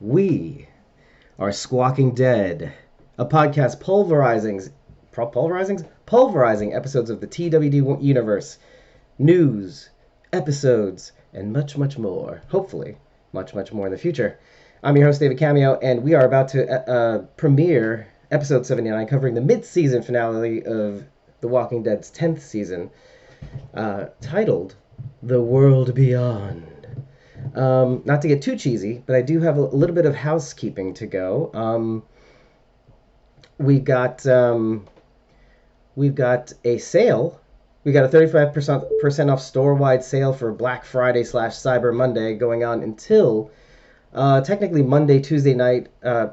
We are Squawking Dead, a podcast pulverizing episodes of the TWD universe, news, episodes, and much, much more. Hopefully, much, much more in the future. I'm your host, David Cameo, and we are about to premiere episode 79, covering the mid-season finale of The Walking Dead's 10th season, titled The World Beyond. Not to get too cheesy, but I do have a little bit of housekeeping to go. We've got a sale. We got a 35% off store-wide sale for Black Friday / Cyber Monday going on until technically Monday, Tuesday night,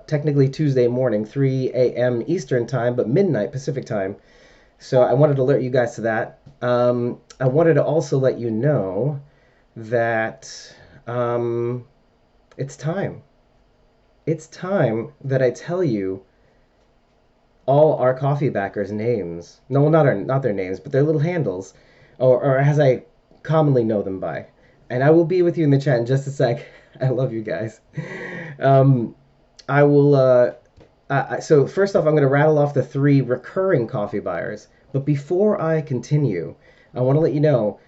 technically Tuesday morning, 3 a.m. Eastern time, but midnight Pacific time. So I wanted to alert you guys to that. I wanted to also let you know that it's time. It's time that I tell you all our coffee backers' names. No, not their names, but their little handles, or as I commonly know them by. And I will be with you in the chat in just a sec. I love you guys. I will. So first off, I'm going to rattle off the 3 recurring coffee buyers. But before I continue, I want to let you know,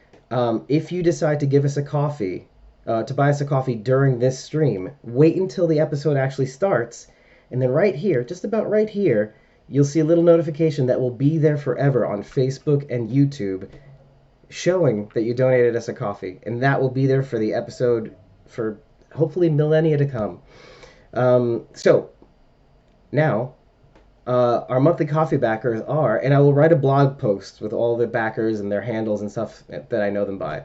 if you decide to give us a coffee, to buy us a coffee during this stream, wait until the episode actually starts, and then right here, just about right here, you'll see a little notification that will be there forever on Facebook and YouTube showing that you donated us a coffee, and that will be there for the episode for hopefully millennia to come. So now our monthly coffee backers are, and I will write a blog post with all the backers and their handles and stuff that I know them by,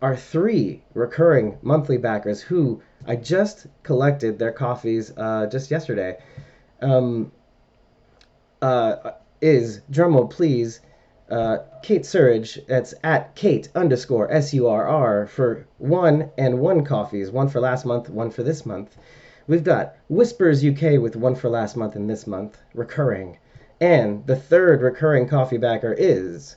are 3 recurring monthly backers who I just collected their coffees just yesterday. Is, drumroll please, Kate Surridge, that's at Kate_SURR for 1 and 1 coffees, 1 for last month, 1 for this month. We've got Whispers UK with 1 for last month and this month, recurring. And the 3rd recurring coffee backer is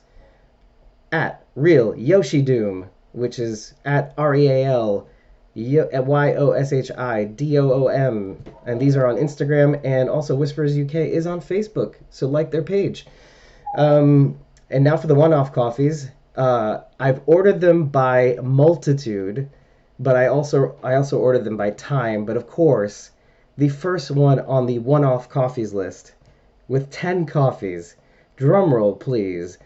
at Real Yoshi Doom, which is at REAL YOSHIDOOM, and these are on Instagram, and also Whispers UK is on Facebook, so like their page. And now for the one-off coffees. I've ordered them by multitude, but I also ordered them by time. But of course, the first one on the one-off coffees list with 10 coffees, drumroll please,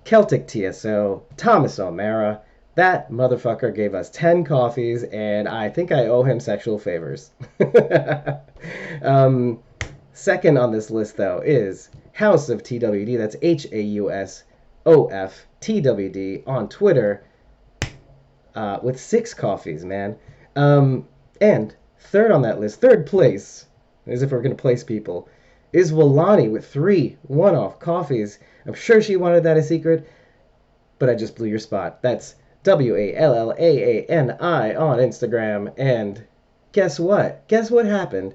Celtic TSO, Thomas O'Mara. That motherfucker gave us 10 coffees, and I think I owe him sexual favors. Second on this list, though, is House of TWD. That's HAUSOF TWD on Twitter with 6 coffees, man. And third on that list, third place, as if we're going to place people, is Walani with 3 one-off coffees. I'm sure she wanted that a secret, but I just blew your spot. That's WALLAANI on Instagram. And guess what? Guess what happened?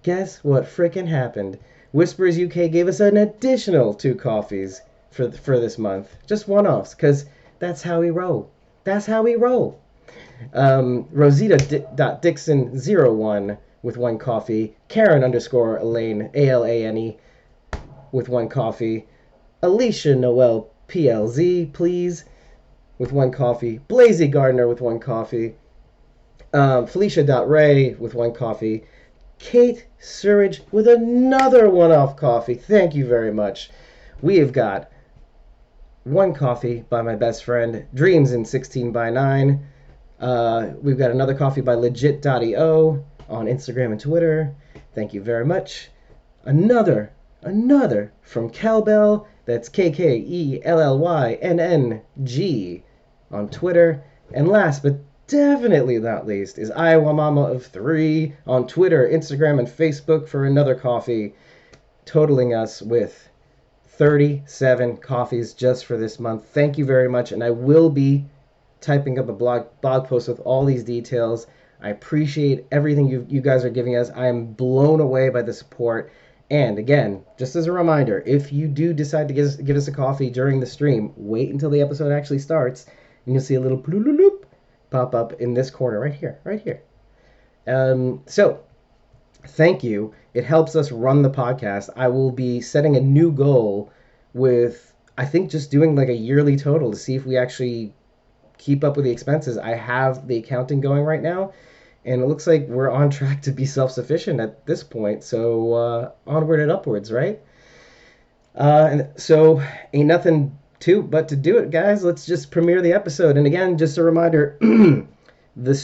Guess what frickin' happened? Whispers UK gave us an additional 2 coffees for this month. Just one-offs, because that's how we roll. That's how we roll. Rosita.Dixon01 with 1 coffee. Karen_Elaine, ALANE, with 1 coffee. Alicia Noel PLZ, please, with 1 coffee. Blazy Gardner with 1 coffee. Felicia.Ray with 1 coffee. Kate Surridge with another one-off coffee. Thank you very much. We have got 1 coffee by my best friend, Dreams in 16 by 9. We've got another coffee by Legit.io on Instagram and Twitter. Thank you very much. Another from Cowbell. That's KKELLYNNG on Twitter. And last but definitely not least is Iowa Mama of 3 on Twitter, Instagram, and Facebook for another coffee, totaling us with 37 coffees just for this month. Thank you very much, and I will be typing up a blog post with all these details. I appreciate everything you guys are giving us. I am blown away by the support. And again, just as a reminder, if you do decide to give us a coffee during the stream, wait until the episode actually starts, and you'll see a little bloop pop up in this corner right here. So thank you. It helps us run the podcast. I will be setting a new goal with, I think, just doing like a yearly total to see if we actually keep up with the expenses. I have the accounting going right now, and it looks like we're on track to be self-sufficient at this point. So onward and upwards, right? And so ain't nothing but to do it, guys. Let's just premiere the episode. And again, just a reminder, the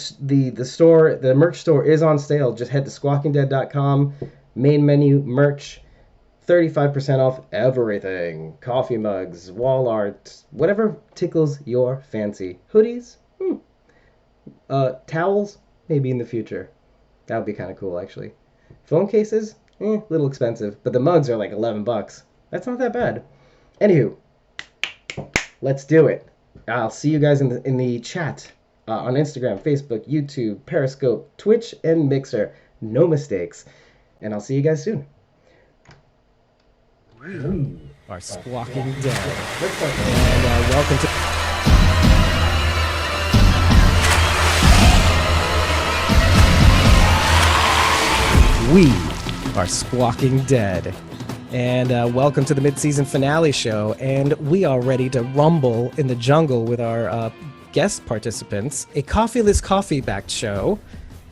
store, the merch store is on sale. Just head to squawkingdead.com, main menu, merch, 35% off everything. Coffee mugs, wall art, whatever tickles your fancy. Hoodies, towels, maybe in the future. That would be kind of cool, actually. Phone cases, little expensive, but the mugs are like $11. That's not that bad. Anywho, let's do it. I'll see you guys in the chat on Instagram, Facebook, YouTube, Periscope, Twitch, and Mixer. No mistakes. And I'll see you guys soon. We are Squawking Dead. And welcome to... We are Squawking Dead. And welcome to the mid-season finale show. And we are ready to rumble in the jungle with our guest participants. A coffeeless, coffee-backed show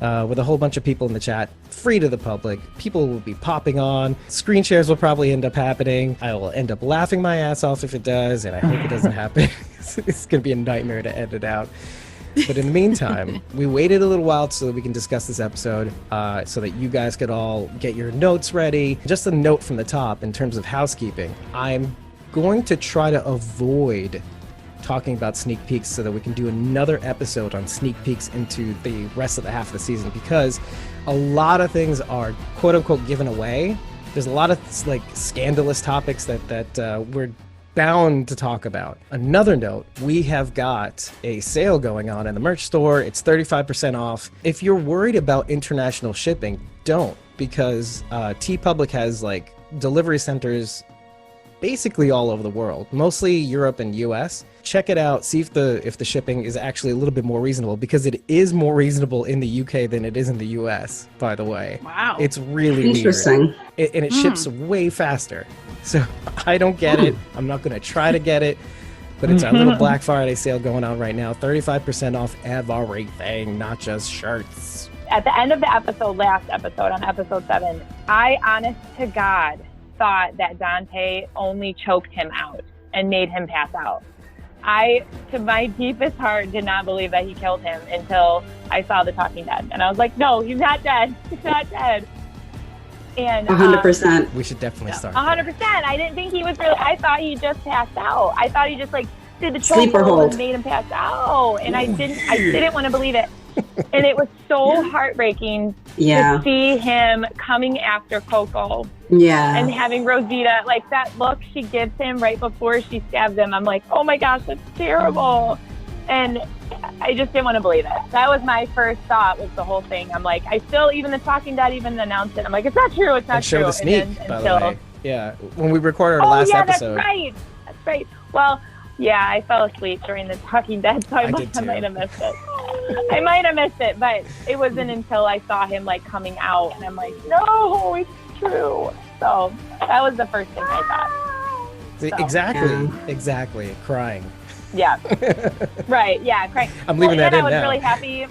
with a whole bunch of people in the chat, free to the public. People will be popping on. Screen shares will probably end up happening. I will end up laughing my ass off if it does, and I hope it doesn't happen. It's going to be a nightmare to edit out. But in the meantime, we waited a little while so that we can discuss this episode, so that you guys could all get your notes ready. Just a note from the top in terms of housekeeping. I'm going to try to avoid talking about sneak peeks so that we can do another episode on sneak peeks into the rest of the half of the season, because a lot of things are quote-unquote given away. There's a lot of like scandalous topics that we're bound to talk about. Another note, we have got a sale going on in the merch store. It's 35% off. If you're worried about international shipping, don't, because TeePublic has like delivery centers basically all over the world, mostly Europe and US. Check it out, see if the shipping is actually a little bit more reasonable, because it is more reasonable in the UK than it is in the US, by the way. Wow. It's really interesting. Weird. And it ships way faster. So I don't get it. I'm not going to try to get it. But it's our little Black Friday sale going on right now. 35% off everything, not just shirts. At the end of the episode, last episode, on episode 7, I, honest to God, thought that Dante only choked him out and made him pass out. I, to my deepest heart, did not believe that he killed him until I saw the Talking Dead. And I was like, no, he's not dead. He's not dead. And 100%. We should definitely start. 100%. I didn't think he was really, I thought he just passed out. I thought he just like did the Sleeper chokehold hold and made him pass out. And I didn't want to believe it. And it was so heartbreaking to see him coming after Coco. Yeah. And having Rosita, like that look she gives him right before she stabs him. I'm like, oh my gosh, that's terrible. And I just didn't want to believe it. That was my first thought, was the whole thing. I'm like, I still, even the Talking Dead even announced it. I'm like, it's not true, it's not true. And show the sneak, by the way. Yeah, when we recorded our last episode. That's right. That's right. Well, yeah, I fell asleep during the Talking Dead, so I might have missed it. I might have missed it, but it wasn't until I saw him like coming out, and I'm like, no, it's true. So that was the first thing I thought. So. Exactly. Crying. Yeah. Right. Yeah. Crying. I'm leaving that in now. I was really happy.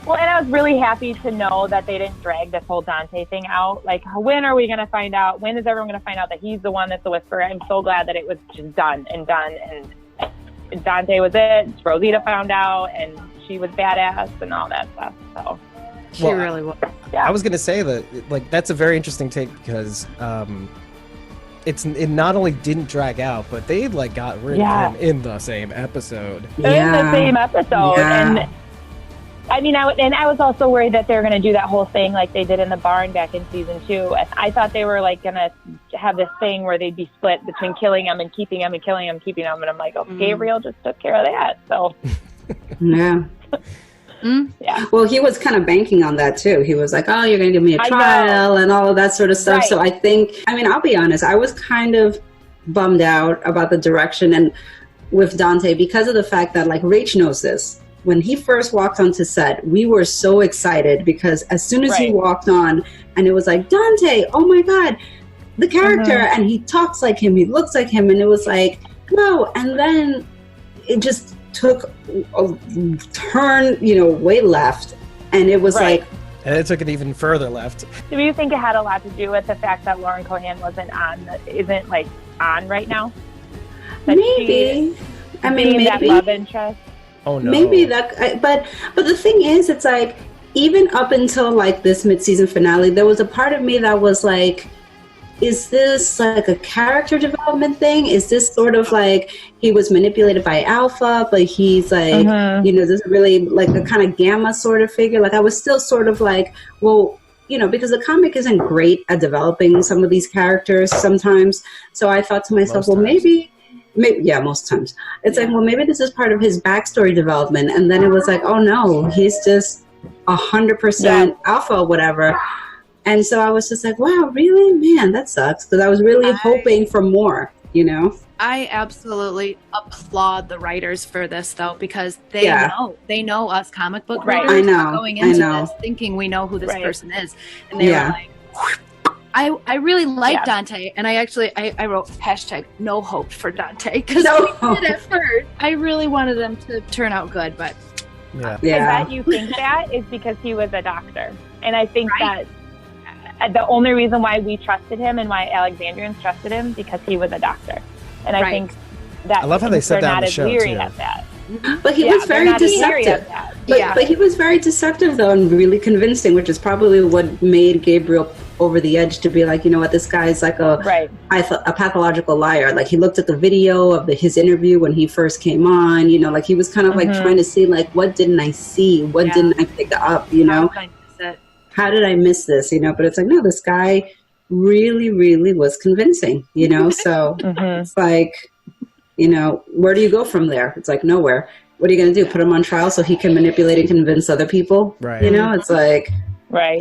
Well, and I was really happy to know that they didn't drag this whole Dante thing out. Like, when are we going to find out? When is everyone going to find out that he's the one that's the whisperer? I'm so glad that it was just done. And Dante was it. Rosita found out, and she was badass and all that stuff. So she really was. Yeah. I was going to say that, like, that's a very interesting take, because it not only didn't drag out, but they like got rid of him in the same episode. In the same episode. And I mean, I was also worried that they were going to do that whole thing like they did in the barn back in season 2. I thought they were like going to have this thing where they'd be split between killing him and keeping him and killing him, keeping him. And I'm like, oh, Gabriel just took care of that. So yeah. Yeah. Well, he was kind of banking on that too. He was like, oh, you're going to give me a trial and all of that sort of stuff. Right. So I think, I mean, I'll be honest, I was kind of bummed out about the direction and with Dante, because of the fact that like Rach knows this. when he first walked onto set, we were so excited because as soon as he walked on and it was like, Dante, oh my God, the character, and he talks like him, he looks like him, and it was like, no, and then it just took a turn, way left, and it was like, and it took it even further left. Do you think it had a lot to do with the fact that Lauren Cohan isn't on right now? That maybe. I mean, maybe that love interest. Oh no. Maybe that, but the thing is, it's like even up until like this mid-season finale, there was a part of me that was like, is this like a character development thing? Is this sort of like he was manipulated by Alpha, but he's like, this is really like a kind of Gamma sort of figure? Like I was still sort of like, well, because the comic isn't great at developing some of these characters sometimes. So I thought to myself, maybe, yeah, most times. It's like, well, maybe this is part of his backstory development. And then it was like, oh no, he's just 100% Alpha, whatever. And so I was just like, wow, really? Man, that sucks. Because I was really hoping for more, I absolutely applaud the writers for this, though, because they know us comic book writers. I know. Are going into this thinking we know who this person is. And they were like, I really like Dante. And I wrote hashtag no hope for Dante. Because we did at first. I really wanted them to turn out good, but. I bet you think that is because he was a doctor. And I think that the only reason why we trusted him and why Alexandrians trusted him because he was a doctor. And I think that I love how they said that in the show too. At that. But he was very deceptive. But he was very deceptive though, and really convincing, which is probably what made Gabriel over the edge to be like, you know what, this guy's like a pathological liar. Like he looked at the video of his interview when he first came on, like he was kind of like trying to see like, what didn't I see? What didn't I pick up? How did I miss this? But it's like, no, this guy really, really was convincing, so it's like, where do you go from there? It's like nowhere. What are you going to do? Put him on trial so he can manipulate and convince other people? Right. It's like,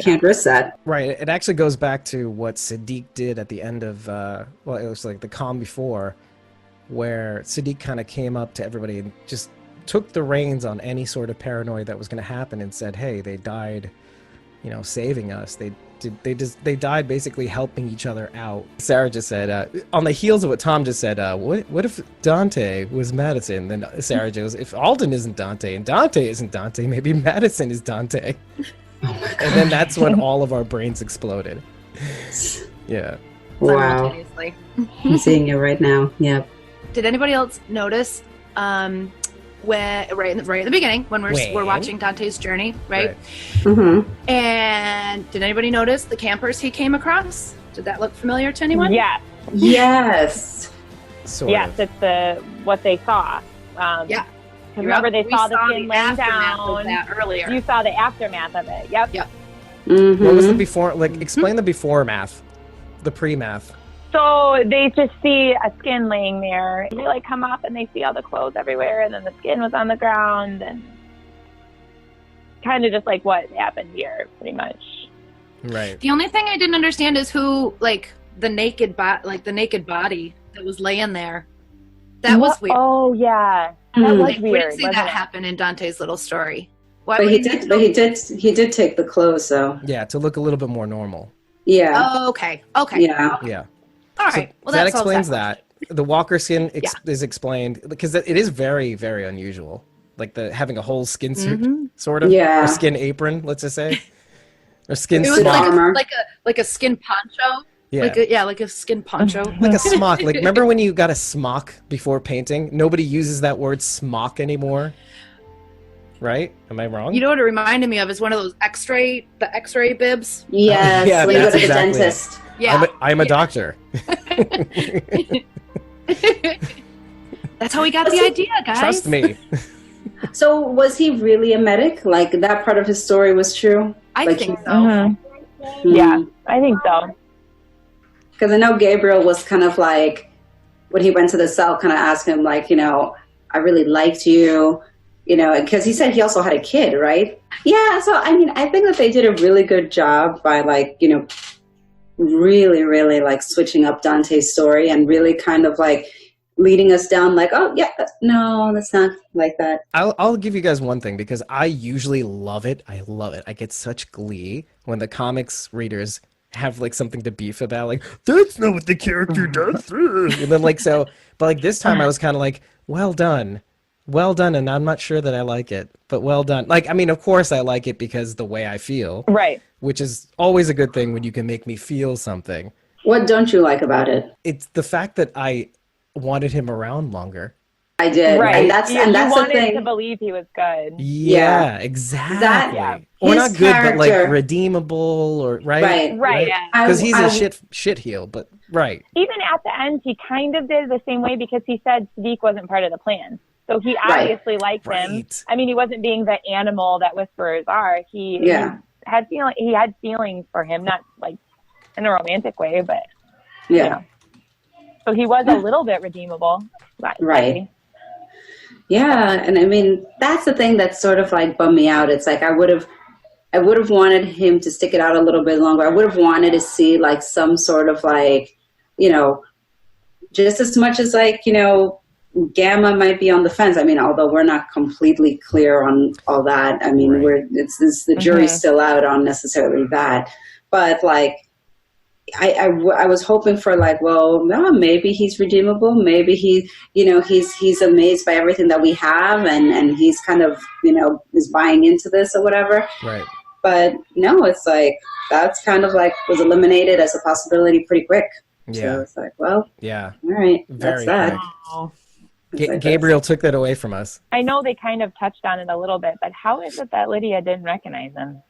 can't risk that. Right. It actually goes back to what Siddiq did at the end of, it was like the calm before, where Siddiq kind of came up to everybody and just took the reins on any sort of paranoia that was going to happen and said, hey, they died, saving us. They died basically helping each other out. Sarah just said, on the heels of what Tom just said, what if Dante was Madison? Then Sarah goes, if Alden isn't Dante and Dante isn't Dante, maybe Madison is Dante. Oh my God. And then that's when all of our brains exploded. Yeah. Wow. I'm seeing it right now. Yeah. Did anybody else notice when right at the beginning when we're watching Dante's journey, right? Mm-hmm. And did anybody notice the campers he came across? Did that look familiar to anyone? Yes. Yes. Yes, it's what they saw. Yeah. Remember, they saw the skin laying down earlier. You saw the aftermath of it. Yep. Mm-hmm. What was the before? Like, explain the before math, the pre-math. So they just see a skin laying there. They come up and they see all the clothes everywhere, and then the skin was on the ground, and kind of just like what happened here, pretty much. Right. The only thing I didn't understand is who, the naked body that was laying there. That was weird. Oh yeah, that was weird. We didn't see that happen in Dante's little story. But he did take the clothes though. Yeah, to look a little bit more normal. Yeah. Oh, okay. Yeah. Yeah. All right. So that explains that. The walker skin is explained because it is very, very unusual. Like having a whole skin suit, sort of, or skin apron, let's just say, or skin armor, like a skin poncho. Yeah, like a skin poncho, like a smock. Like remember when you got a smock before painting? Nobody uses that word smock anymore. Right? Am I wrong? You know what it reminded me of is one of those X-ray bibs. Yes, yeah, when you go to the exactly dentist. Yeah, I'm a doctor. That's how we got the idea, guys. Trust me. So was he really a medic? Like that part of his story was true? I think so. Mm-hmm. Yeah, I think so. Because I know Gabriel was kind of like, when he went to the cell, kind of asked him like, I really liked you. Because he said he also had a kid, right? Yeah, so I mean, I think that they did a really good job by really, really switching up Dante's story and really kind of leading us down like, oh yeah, no, that's not like that. I'll give you guys one thing, because I usually love it. I love it. I get such glee when the comics readers have like something to beef about, like that's not what the character does. And then like so, but like this time I was kind of like, well done, and I'm not sure that I like it, but well done. Like, I mean, of course I like it because the way I feel, Right. which is always a good thing when you can make me feel something. What don't you like about it? It's the fact that I wanted him around longer. I did, Right. and that's you the wanted thing. to believe he was good. Yeah, exactly. Yeah. Or His not good, but like character- redeemable, or right. Right. Because he's I- a shit heel, but right. Even at the end, he kind of did the same way because he said Siddiq wasn't part of the plan. So he obviously liked him. Right. I mean, he wasn't being the animal that whisperers are. He had feelings for him, not like in a romantic way, but you know. So he was a little bit redeemable. Right. Yeah, and I mean that's the thing that sort of like bummed me out. It's like I would have wanted him to stick it out a little bit longer. I would have wanted to see like some sort of like, you know, just as much as like, you know, Gamma might be on the fence. I mean, although we're not completely clear on all that. I mean, the jury's still out on necessarily that. But like, I was hoping for like, well, no, maybe he's redeemable. Maybe he's amazed by everything that we have, and he's kind of, you know, is buying into this or whatever. Right. But no, it's like that's kind of like was eliminated as a possibility pretty quick. Yeah. So it's like, well, yeah. all right, Very that's that. Oh. Gabriel took that away from us. I know they kind of touched on it a little bit, but how is it that Lydia didn't recognize him?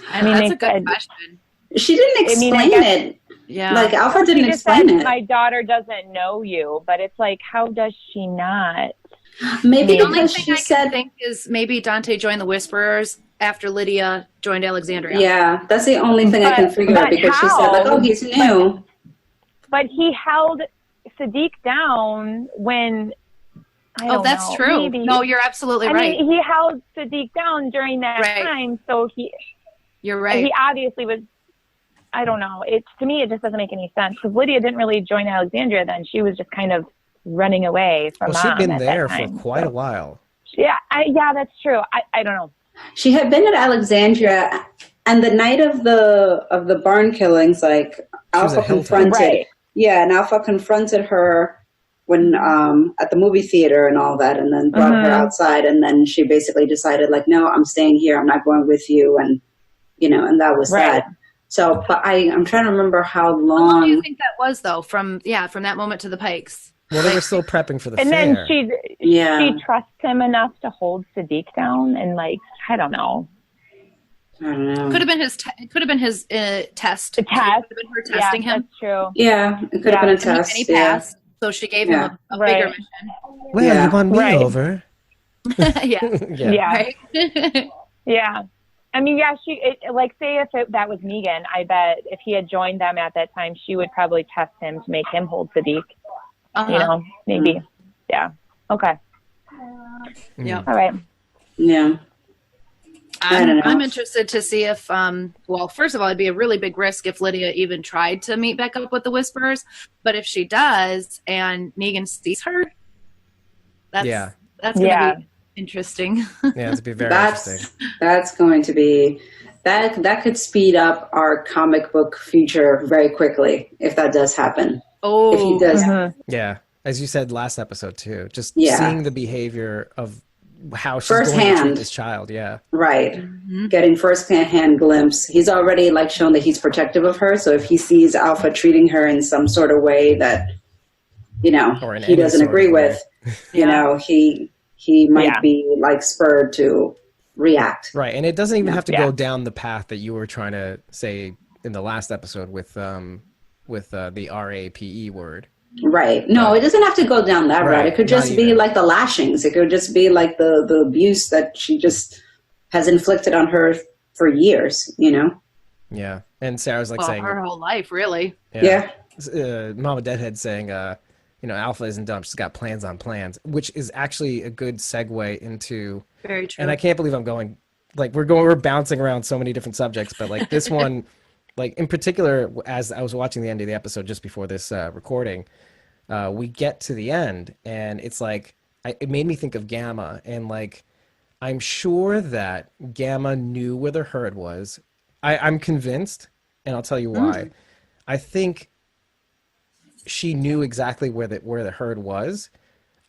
I mean, that's a good question. She didn't explain it. Yeah. Like Alpha She didn't just explain said, it. my daughter doesn't know you, but it's like, how does she not? Maybe The only because thing she I said, can think is maybe Dante joined the Whisperers after Lydia joined Alexandria. yeah, that's the only thing I can figure but out because she said like, how? oh, he's new. But he held Siddiq down when. I don't that's know, true. maybe. No, you're absolutely I right. mean, he held Siddiq down during that Right. time, so You're right. he obviously was. I don't know. To me, it just doesn't make any sense because Lydia didn't really join Alexandria then. She was just kind of running away from Well, mom she'd been at there that for time, quite a while. Yeah, that's true. I don't know. She had been at Alexandria, and the night of the barn killings, like was Alpha at Hilltop. confronted. Right. Yeah, and Alpha confronted her when at the movie theater and all that, and then brought her outside, and then she basically decided like, no, I'm staying here. I'm not going with you, and you know, and that was Right. that. So, but I'm trying to remember how How long do you long. think that was though? From that moment to the Pikes. Well, they were still prepping for the And fair. then she trusts him enough to hold Siddiq down, and like I don't know. I don't know. Could have been his. It could have been his test. The It could have test. been her testing Yeah, him. that's true. Yeah, it could have been a test. And he Yeah. passed. So she gave him a Right. bigger mission. Well, Yeah. you won me Right. over. Yeah. Yeah. Right. Yeah. I mean, yeah, say if that was Megan, I bet if he had joined them at that time, she would probably test him to make him hold Siddiq. Uh-huh. You know, maybe. Yeah. Okay. Yeah. All right. Yeah. I don't know. I'm interested to see if, well, first of all, it'd be a really big risk if Lydia even tried to meet back up with the Whisperers. But if she does and Negan sees her, that's going to be interesting. Yeah, it'd be very interesting. That's going to be that could speed up our comic book future very quickly if that does happen. Oh, If he does, Yeah, as you said last episode too, just Yeah. seeing the behavior of how she's First going to treat hand. this child. Yeah, right? Getting first-hand glimpse. He's already like shown that he's protective of her. So if he sees Alpha treating her in some sort of way that Or in he any doesn't sort of agree way. with, he might be like spurred to react. right. And it doesn't even have to go down the path that you were trying to say in the last episode with the RAPE word. Right. No, it doesn't have to go down that route. Right. It could Not just be even. like the lashings. It could just be like the abuse that she just has inflicted on her for years, Yeah, and Sarah's like well, saying, her whole life, really. Yeah. Mama Deadhead saying, Alpha isn't dumb. She's got plans on plans, which is actually a good segue into. Very true. And I can't believe I'm going. Like we're bouncing around so many different subjects, but like this one, like in particular, as I was watching the end of the episode just before this recording, we get to the end, and it's like it made me think of Gamma, and like I'm sure that Gamma knew where the herd was. I'm convinced, and I'll tell you why. I think she knew exactly where the herd was.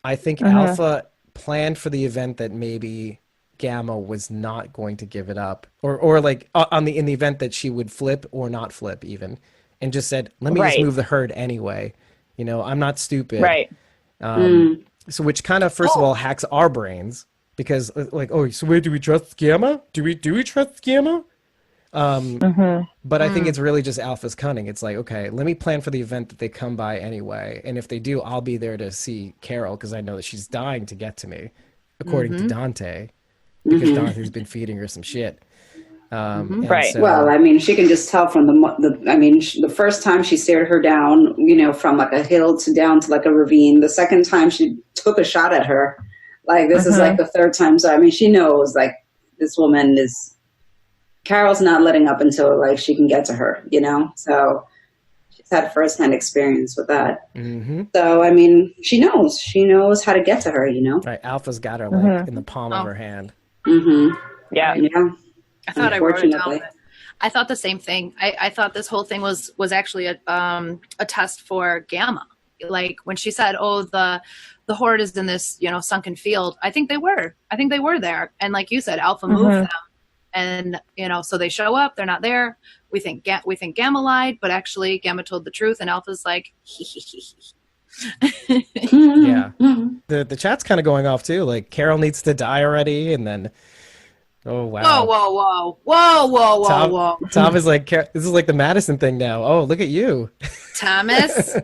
I think Alpha planned for the event that maybe Gamma was not going to give it up, or like in the event that she would flip or not flip even, and just said, "Let me just move the herd anyway." You know, I'm not stupid. Right. So which kind of first of all hacks our brains, because like, oh, so wait, do we trust Gamma? Do we trust Gamma? But I think it's really just Alpha's cunning. It's like, okay, let me plan for the event that they come by anyway, and if they do, I'll be there to see Carroll because I know that she's dying to get to me, according to Dante, because Dante's been feeding her some shit. Right. So, Well, I mean, she can just tell from the first time she stared her down, you know, from like a hill down to like a ravine. The second time she took a shot at her, like this is like the third time. So I mean, she knows like this woman is. Carol's not letting up until like she can get to her, you know. So she's had firsthand experience with that. So I mean, she knows how to get to her, you know. Right, Alpha's got her like in the palm of her hand. Yeah. I thought I wrote it down. I thought the same thing. I thought this whole thing was actually a test for Gamma. Like when she said, "Oh, the horde is in this, you know, sunken field." I think they were there, and like you said, Alpha moved them. And, you know, so they show up, they're not there. We think Gamma lied, but actually Gamma told the truth, and Alpha's like, Yeah. The chat's kind of going off too. Like Carroll needs to die already, and then oh wow. Whoa. Tom is like, this is like the Madison thing now. Oh, look at you. Thomas,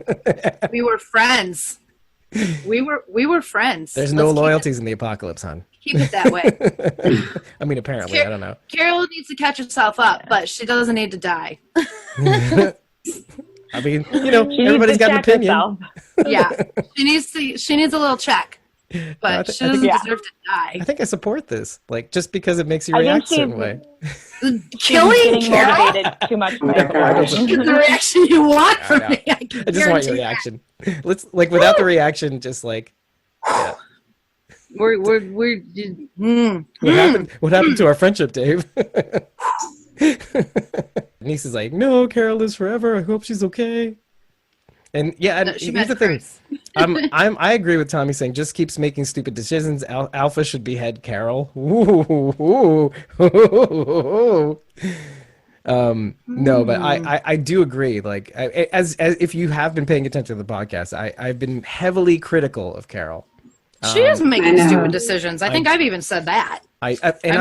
we were friends. We were friends. There's no loyalties in the apocalypse, hon. Keep it that way. I mean, apparently, I don't know. Carol needs to catch herself up, but she doesn't need to die. I mean, you know, everybody's got an opinion. Yeah, she needs a little check, but she doesn't deserve to die. I think I support this, like just because it makes you react a certain way. Killing Carol? Motivated too much. Get the reaction you want from me. I just want your reaction. Let's like without the reaction, just like. Yeah. What happened to our friendship, Dave? Niece is like, no, Carol lives forever. I hope she's okay. And yeah, and here's the thing. I agree with Tommy saying just keeps making stupid decisions. Alpha should behead Carol. No, but I do agree. Like as if you have been paying attention to the podcast, I've been heavily critical of Carol. She is making stupid decisions. I think I've even said that. I'm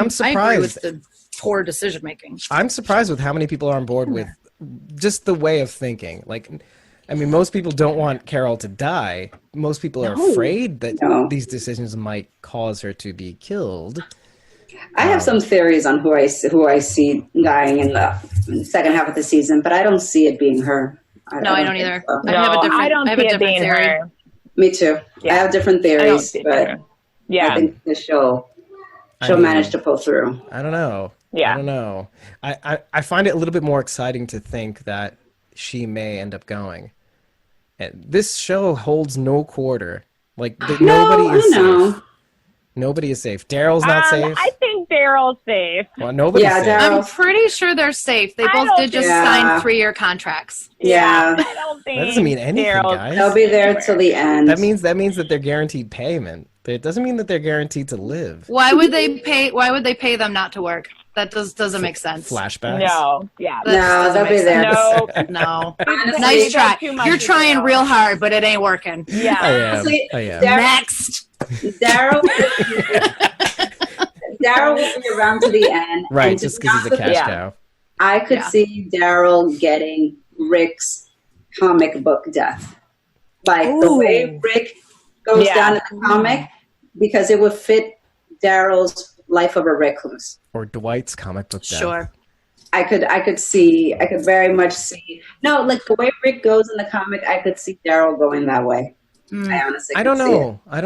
surprised. I agree with the poor decision making. I'm surprised with how many people are on board with just the way of thinking. Like, I mean, most people don't want Carol to die. Most people are afraid that these decisions might cause her to be killed. I have some theories on who I see dying in the second half of the season, but I don't see it being her. I don't either. So. I have a different theory. Her. Me too. Yeah. I have different theories, but I think she'll manage to pull through. I don't know. Yeah. I don't know. I find it a little bit more exciting to think that she may end up going. And this show holds no quarter. Like nobody is safe. Nobody is safe. Daryl's not safe. I think Daryl's safe. Well, nobody's safe. I'm pretty sure they're safe. They both did just sign 3-year contracts. Yeah. I don't think that doesn't mean anything, guys. They'll be there till the end. That means that they're guaranteed payment. But it doesn't mean that they're guaranteed to live. Why would they pay them not to work? That doesn't make sense. Flashbacks? No. Yeah. No, they'll be there. No. Nice try. You're trying real hard, but it ain't working. Yeah. I am. Next. Daryl will be around to the end. Right, just because he's a cash cow. I could see Daryl getting Rick's comic book death. Like the way Rick goes down in the comic, because it would fit Daryl's life of a recluse. Or Dwight's comic book death. Sure. I could very much see. No, like the way Rick goes in the comic, I could see Daryl going that way. I honestly I don't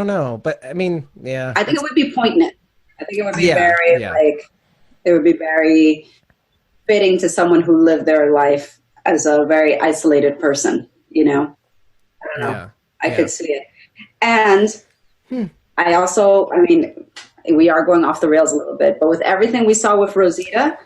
know. But I mean, yeah. I think it would be poignant. I think it would be it would be very fitting to someone who lived their life as a very isolated person, you know? I don't know. I could see it. And I mean, we are going off the rails a little bit, but with everything we saw with Rosita,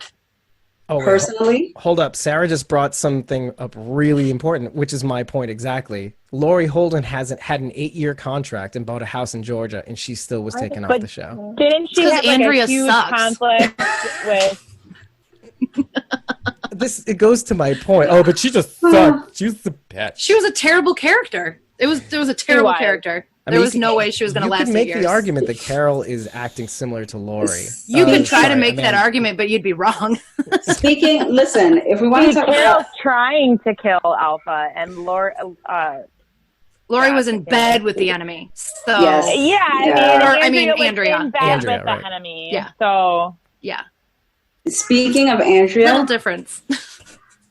personally. Hold up. Sarah just brought something up really important, which is my point exactly. Laurie Holden hasn't had an 8-year contract and bought a house in Georgia, and she still was taken off the show. Didn't she have Andrea a huge conflict with... It goes to my point. Oh, but she just sucked. She was the best. She was a terrible character. It was a terrible character. There was no way she was going to last 8 years. You could make the argument that Carroll is acting similar to Laurie. You could try to make that argument, but you'd be wrong. Listen, if we want to talk about trying to kill Alpha, and Laurie was in bed with the enemy. So I mean, Andrea. In bed with the enemy. Yeah. So speaking of Andrea, little difference.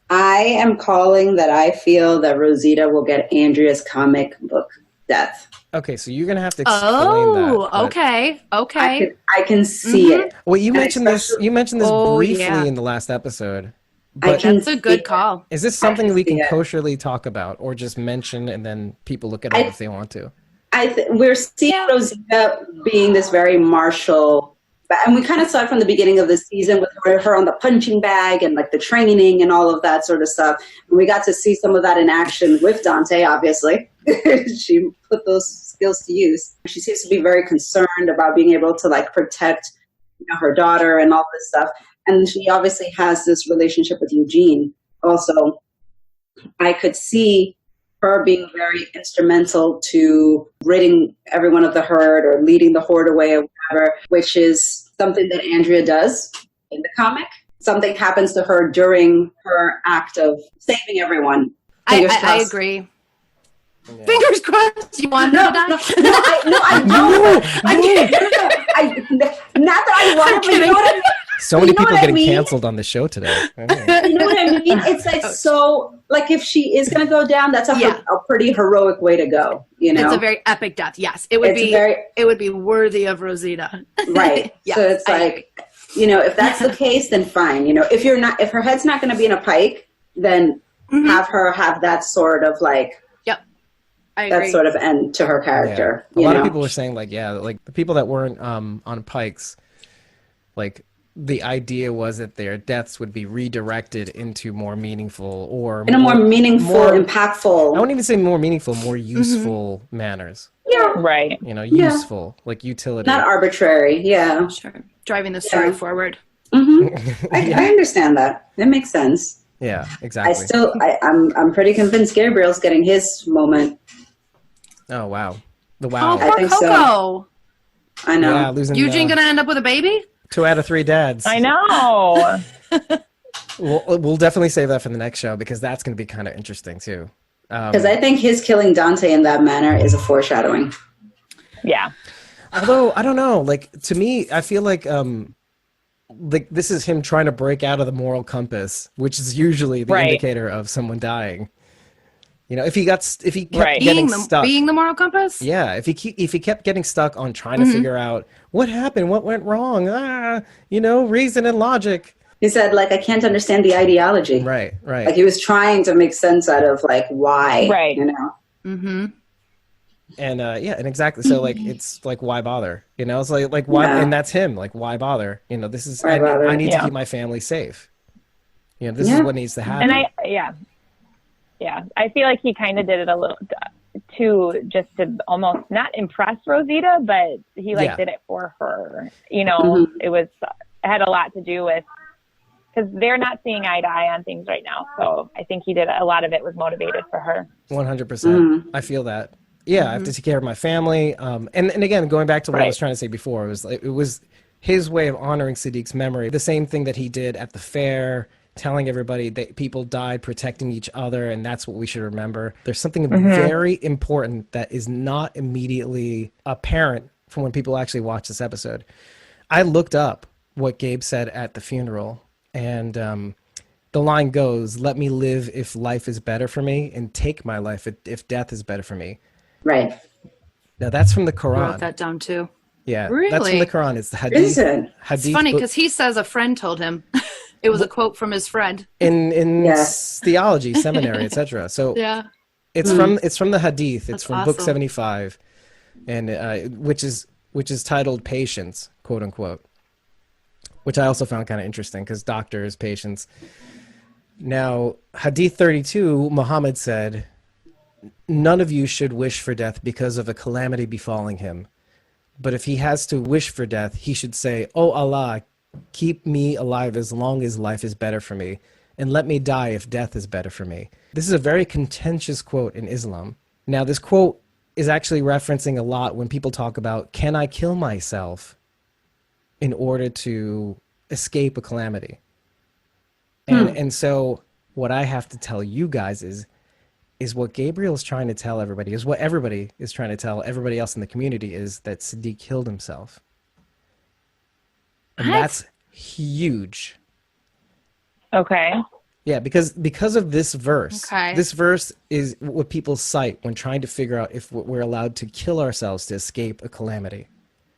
I am calling that I feel that Rosita will get Andrea's comic book death. Okay, so you're gonna have to explain that. Okay. I can see it. Well, you mentioned this. You mentioned this briefly in the last episode. But that's a good call. Is this something we can kosherly talk about, or just mention and then people look at it if they want to? We're seeing Rosita being this very martial, and we kind of saw it from the beginning of the season with her on the punching bag and like the training and all of that sort of stuff. And we got to see some of that in action with Dante, obviously. She put those skills to use. She seems to be very concerned about being able to like protect her daughter and all this stuff. And she obviously has this relationship with Eugene also. I could see her being very instrumental to ridding everyone of the herd or leading the horde away or whatever, which is something that Andrea does in the comic. Something happens to her during her act of saving everyone. I agree. Yeah. Fingers crossed. You want to die? I don't. Not that I want to. You know what I mean? So many people getting canceled on the show today. You know what I mean? It's like so. Like if she is going to go down, that's a pretty heroic way to go. You know, it's a very epic death. Yes, it would be. It would be worthy of Rosita. Right. Yes, so it's like, if that's the case, then fine. If her head's not going to be in a pike, then have her have that sort of like. That sort of end to her character. Yeah. A lot of people were saying like the people that weren't on pikes, like the idea was that their deaths would be redirected into more meaningful or more impactful. I wouldn't even say more meaningful, more useful manners. Yeah. Right. Useful, like utility. Not arbitrary. Yeah. Sure. Driving the story forward. Mm-hmm. I understand that. That makes sense. Yeah, exactly. I'm pretty convinced Gabriel's getting his moment. Oh wow! The wow! Oh, poor Coco. So. I know. Yeah, losing, Eugene gonna end up with a baby? 2 out of 3 dads. I know. we'll definitely save that for the next show because that's gonna be kind of interesting too. Because I think his killing Dante in that manner is a foreshadowing. Yeah. Although I don't know, like to me, I feel like this is him trying to break out of the moral compass, which is usually the indicator of someone dying. If he kept getting stuck, being the moral compass. Yeah, if he kept getting stuck on trying to figure out what happened, what went wrong, reason and logic. He said, like, I can't understand the ideology. Right. Like he was trying to make sense out of like why. Right. Mm-hmm. And and exactly. So like it's like why bother? It's like why, and that's him. Like why bother? This is I need to keep my family safe. This is what needs to happen. And Yeah, I feel like he kind of did it a little just to almost not impress Rosita, but he did it for her. It had a lot to do with because they're not seeing eye to eye on things right now. So I think he did a lot of it was motivated for her. 100%. I feel that. Yeah, I have to take care of my family. And again, going back to what I was trying to say before, it was his way of honoring Siddiq's memory. The same thing that he did at the fair. Telling everybody that people died protecting each other, and that's what we should remember. There's something very important that is not immediately apparent from when people actually watch this episode. I looked up what Gabe said at the funeral, and the line goes, "Let me live if life is better for me, and take my life if death is better for me." Right. Now that's from the Quran. I wrote that down too. Yeah, really? That's from the Quran. It's the Hadith. It's funny because he says a friend told him. It was a quote from his friend in theology, seminary, etc. So It's from the Hadith. It's That's from Book awesome. 75, and which is titled "Patience," quote unquote, which I also found kind of interesting because doctors, patients. Now, Hadith 32, Muhammad said, "None of you should wish for death because of a calamity befalling him. But if he has to wish for death, he should say, 'Oh Allah, keep me alive as long as life is better for me, and let me die if death is better for me.'" This is a very contentious quote in Islam. Now, this quote is actually referencing a lot when people talk about, can I kill myself in order to escape a calamity? And so what I have to tell you guys is what Gabriel is trying to tell everybody, is what everybody is trying to tell everybody else in the community, is that Siddiq killed himself. And that's huge. Okay. Yeah, because of this verse. Okay. This verse is what people cite when trying to figure out if we're allowed to kill ourselves to escape a calamity.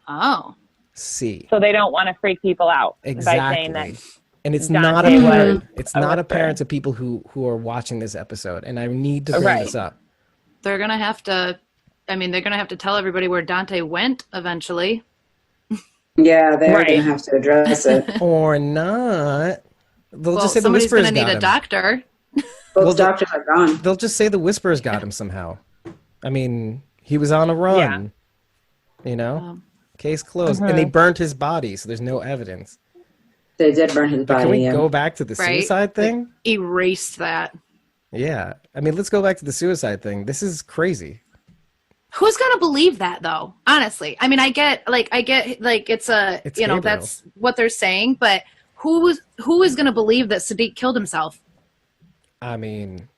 Oh. See. So they don't want to freak people out Exactly. by saying that. And it's Dante not apparent. was It's a not whisperer. apparent to people who are watching this episode. And I need to bring Right. this up. They're going to have to, they're going to have to tell everybody where Dante went eventually. Yeah, they're Right. going to have to address it. Or not. They'll just say the somebody's Whisperers going to need got a him. doctor. Both Well, doctors are gone. They'll just say the Whisperers got him somehow. I mean, he was on a run. You know? Case closed. And they burnt his body, so there's no evidence. They did burn his But body. can we yeah. go back to the Right. suicide thing? Erased that. Yeah. I mean, let's go back to the suicide thing. This is crazy. Who's going to believe that though? Honestly. I mean, I get like it's It's you know, Gabriel. that's what they're saying, but who is going to believe that Siddiq killed himself? I mean,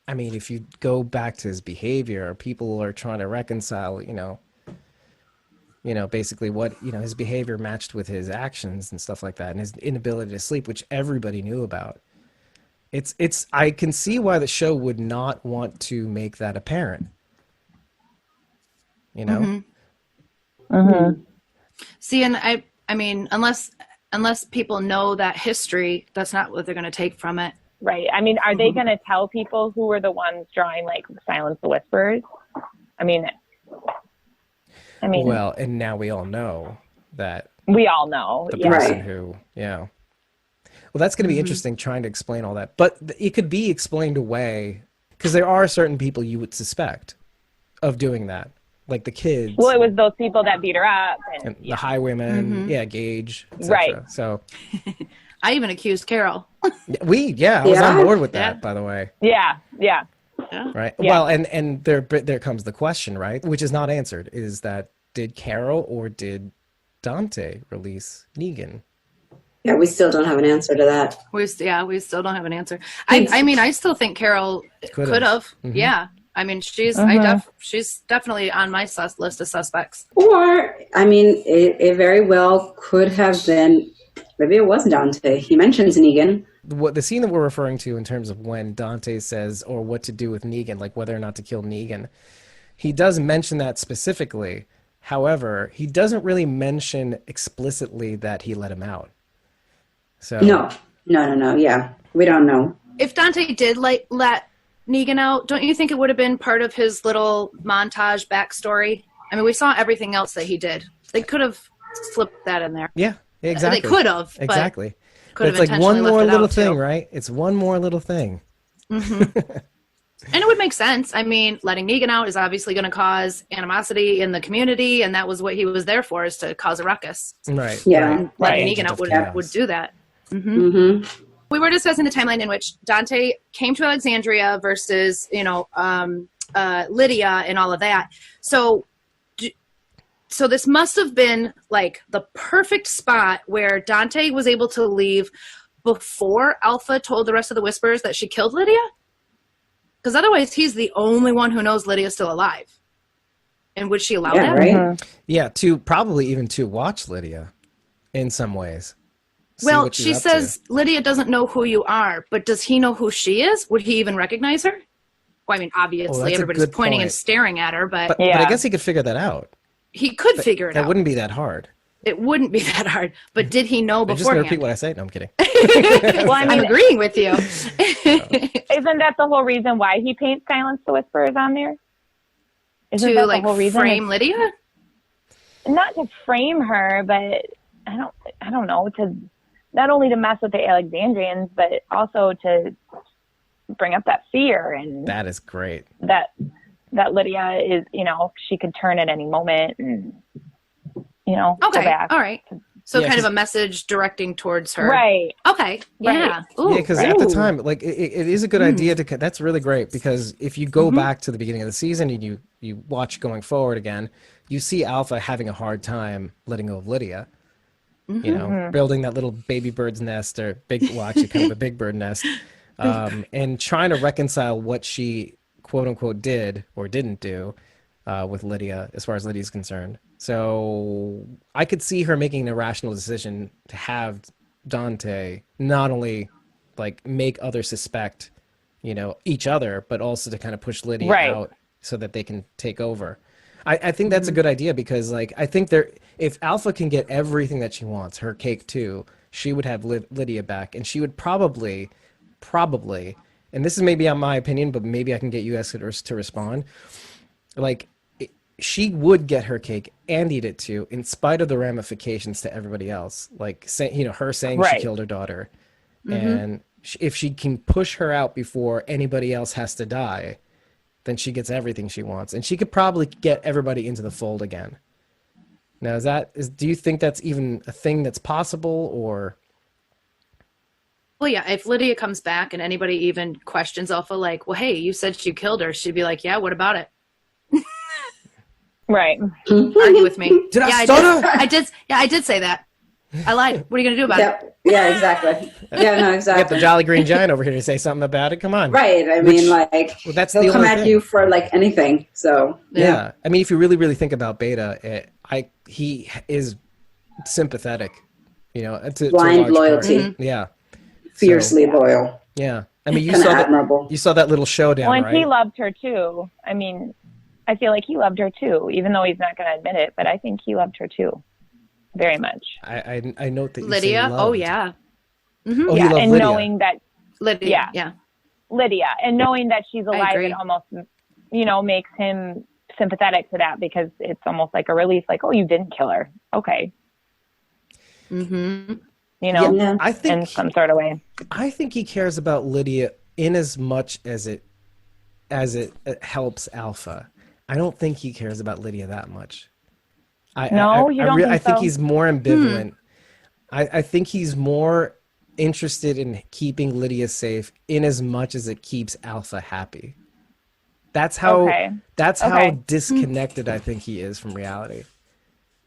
if you go back to his behavior, people are trying to reconcile, basically what, his behavior matched with his actions and stuff like that, and his inability to sleep, which everybody knew about. I can see why the show would not want to make that apparent. See, and I mean, unless people know that history, that's not what they're going to take from it. Right. I mean, are they going to tell people who were the ones drawing, like, Silence the Whisperers? I mean, Well, and now we all know that we all know. the Yeah. person who, Well, that's going to be interesting trying to explain all that. But it could be explained away because there are certain people you would suspect of doing that, like the kids. Well, it was those people that beat her up. And the highwaymen, Gage, etc. Right. So I even accused Carroll. I was on board with that, Yeah. by the way. Yeah. Yeah. Right. Yeah. Well, and there comes the question, right, which is not answered, is that did Carroll or did Dante release Negan? Yeah, we still don't have an answer to that. We still don't have an answer. I mean, I still think Carroll could have. Mhm. Yeah. I mean, she's definitely on my list of suspects. Or, I mean, it very well could have been, maybe it was Dante. He mentions Negan. What the scene that we're referring to in terms of when Dante says, or what to do with Negan, like whether or not to kill Negan, he does mention that specifically. However, he doesn't really mention explicitly that he let him out. So No. Yeah, we don't know. If Dante did let Negan out, don't you think it would have been part of his little montage backstory? I mean, we saw everything else that he did. They could have slipped that in there. Yeah, exactly. They could have. Exactly. Could have it's like one intentionally more left it little out, thing, too. right? It's one more little thing. And it would make sense. I mean, letting Negan out is obviously going to cause animosity in the community, and that was what he was there for, is to cause a ruckus. Right. Yeah. Right. Letting Agent Negan of out Chaos. would do that. Mm-hmm. We were discussing the timeline in which Dante came to Alexandria versus, Lydia and all of that. So this must have been like the perfect spot where Dante was able to leave before Alpha told the rest of the Whisperers that she killed Lydia. Because otherwise, he's the only one who knows Lydia's still alive. And would she allow that? Right? Yeah, probably even to watch Lydia in some ways. See Well, what she's she up says to. Lydia doesn't know who you are, but does he know who she is? Would he even recognize her? Well, I mean, obviously, that's a everybody's good pointing and point. staring at her, but But I guess he could figure that out. he could figure it That out. wouldn't be that hard. it wouldn't be that hard. But did he know You're just beforehand? gonna repeat what I say? No, I'm kidding. Well, I mean, I'm agreeing with you. isn't that the whole reason why he paints Silence the Whisperers on there? Isn't To that like the whole reason? frame Lydia? Not to frame her, but I don't know, to not only to mess with the Alexandrians, but also to bring up that fear and That is great. that Lydia is, she could turn at any moment and, go Okay. back. All right. So Yeah, kind of 'cause- a message directing towards her. Right. Okay. Yeah. Ooh, Yeah, because at the time, like it is a good idea to. That's really great because if you go back to the beginning of the season and you watch going forward again, you see Alpha having a hard time letting go of Lydia. You know, building that little baby bird's nest or actually kind of a big bird nest, and trying to reconcile what she quote unquote did or didn't do with Lydia as far as Lydia's concerned. So I could see her making an irrational decision to have Dante not only like make others suspect, each other, but also to kind of push Lydia out so that they can take over. I think that's a good idea because like I think if Alpha can get everything that she wants, her cake too, she would have Lydia back, and she would probably, and this is maybe on my opinion, but maybe I can get you guys to respond. Like she would get her cake and eat it too, in spite of the ramifications to everybody else. Like her saying she killed her daughter, and if she can push her out before anybody else has to die, then she gets everything she wants, and she could probably get everybody into the fold again. Now, do you think that's even a thing that's possible, or? Well, yeah, if Lydia comes back and anybody even questions Alpha, like, well, hey, you said you killed her, she'd be like, yeah, what about it? Right. Argue with me. Did I stutter? I did say that. I lied. What are you going to do about it? Yeah, exactly. Yeah, no, You exactly. got the Jolly Green Giant over here to say something about it. Come on. Right. I mean, like, That's they'll the come only at thing. you for like anything. So Yeah. I mean, if you really, really think about Beta, he is sympathetic, to blind a large loyalty, part. Yeah. fiercely loyal. Yeah. I mean, you Kinda saw admirable. that little showdown, Well, and right? he loved her too. I mean, I feel like he loved her too, even though he's not going to admit it, but I think he loved her too. Very much. I note that you Lydia? say Oh, loved. yeah. Oh, you Yeah, love and Lydia. knowing that Lydia. Yeah. Lydia, and knowing that she's alive, agree. it almost, makes him sympathetic to that because it's almost like a relief, like, oh, you didn't kill her. Okay. Mm-hmm. Yeah. I think in some sort of way. I think he cares about Lydia in as much as it helps Alpha. I don't think he cares about Lydia that much. You don't think I think so? he's more ambivalent. I think he's more interested in keeping Lydia safe in as much as it keeps Alpha happy. That's how disconnected I think he is from reality.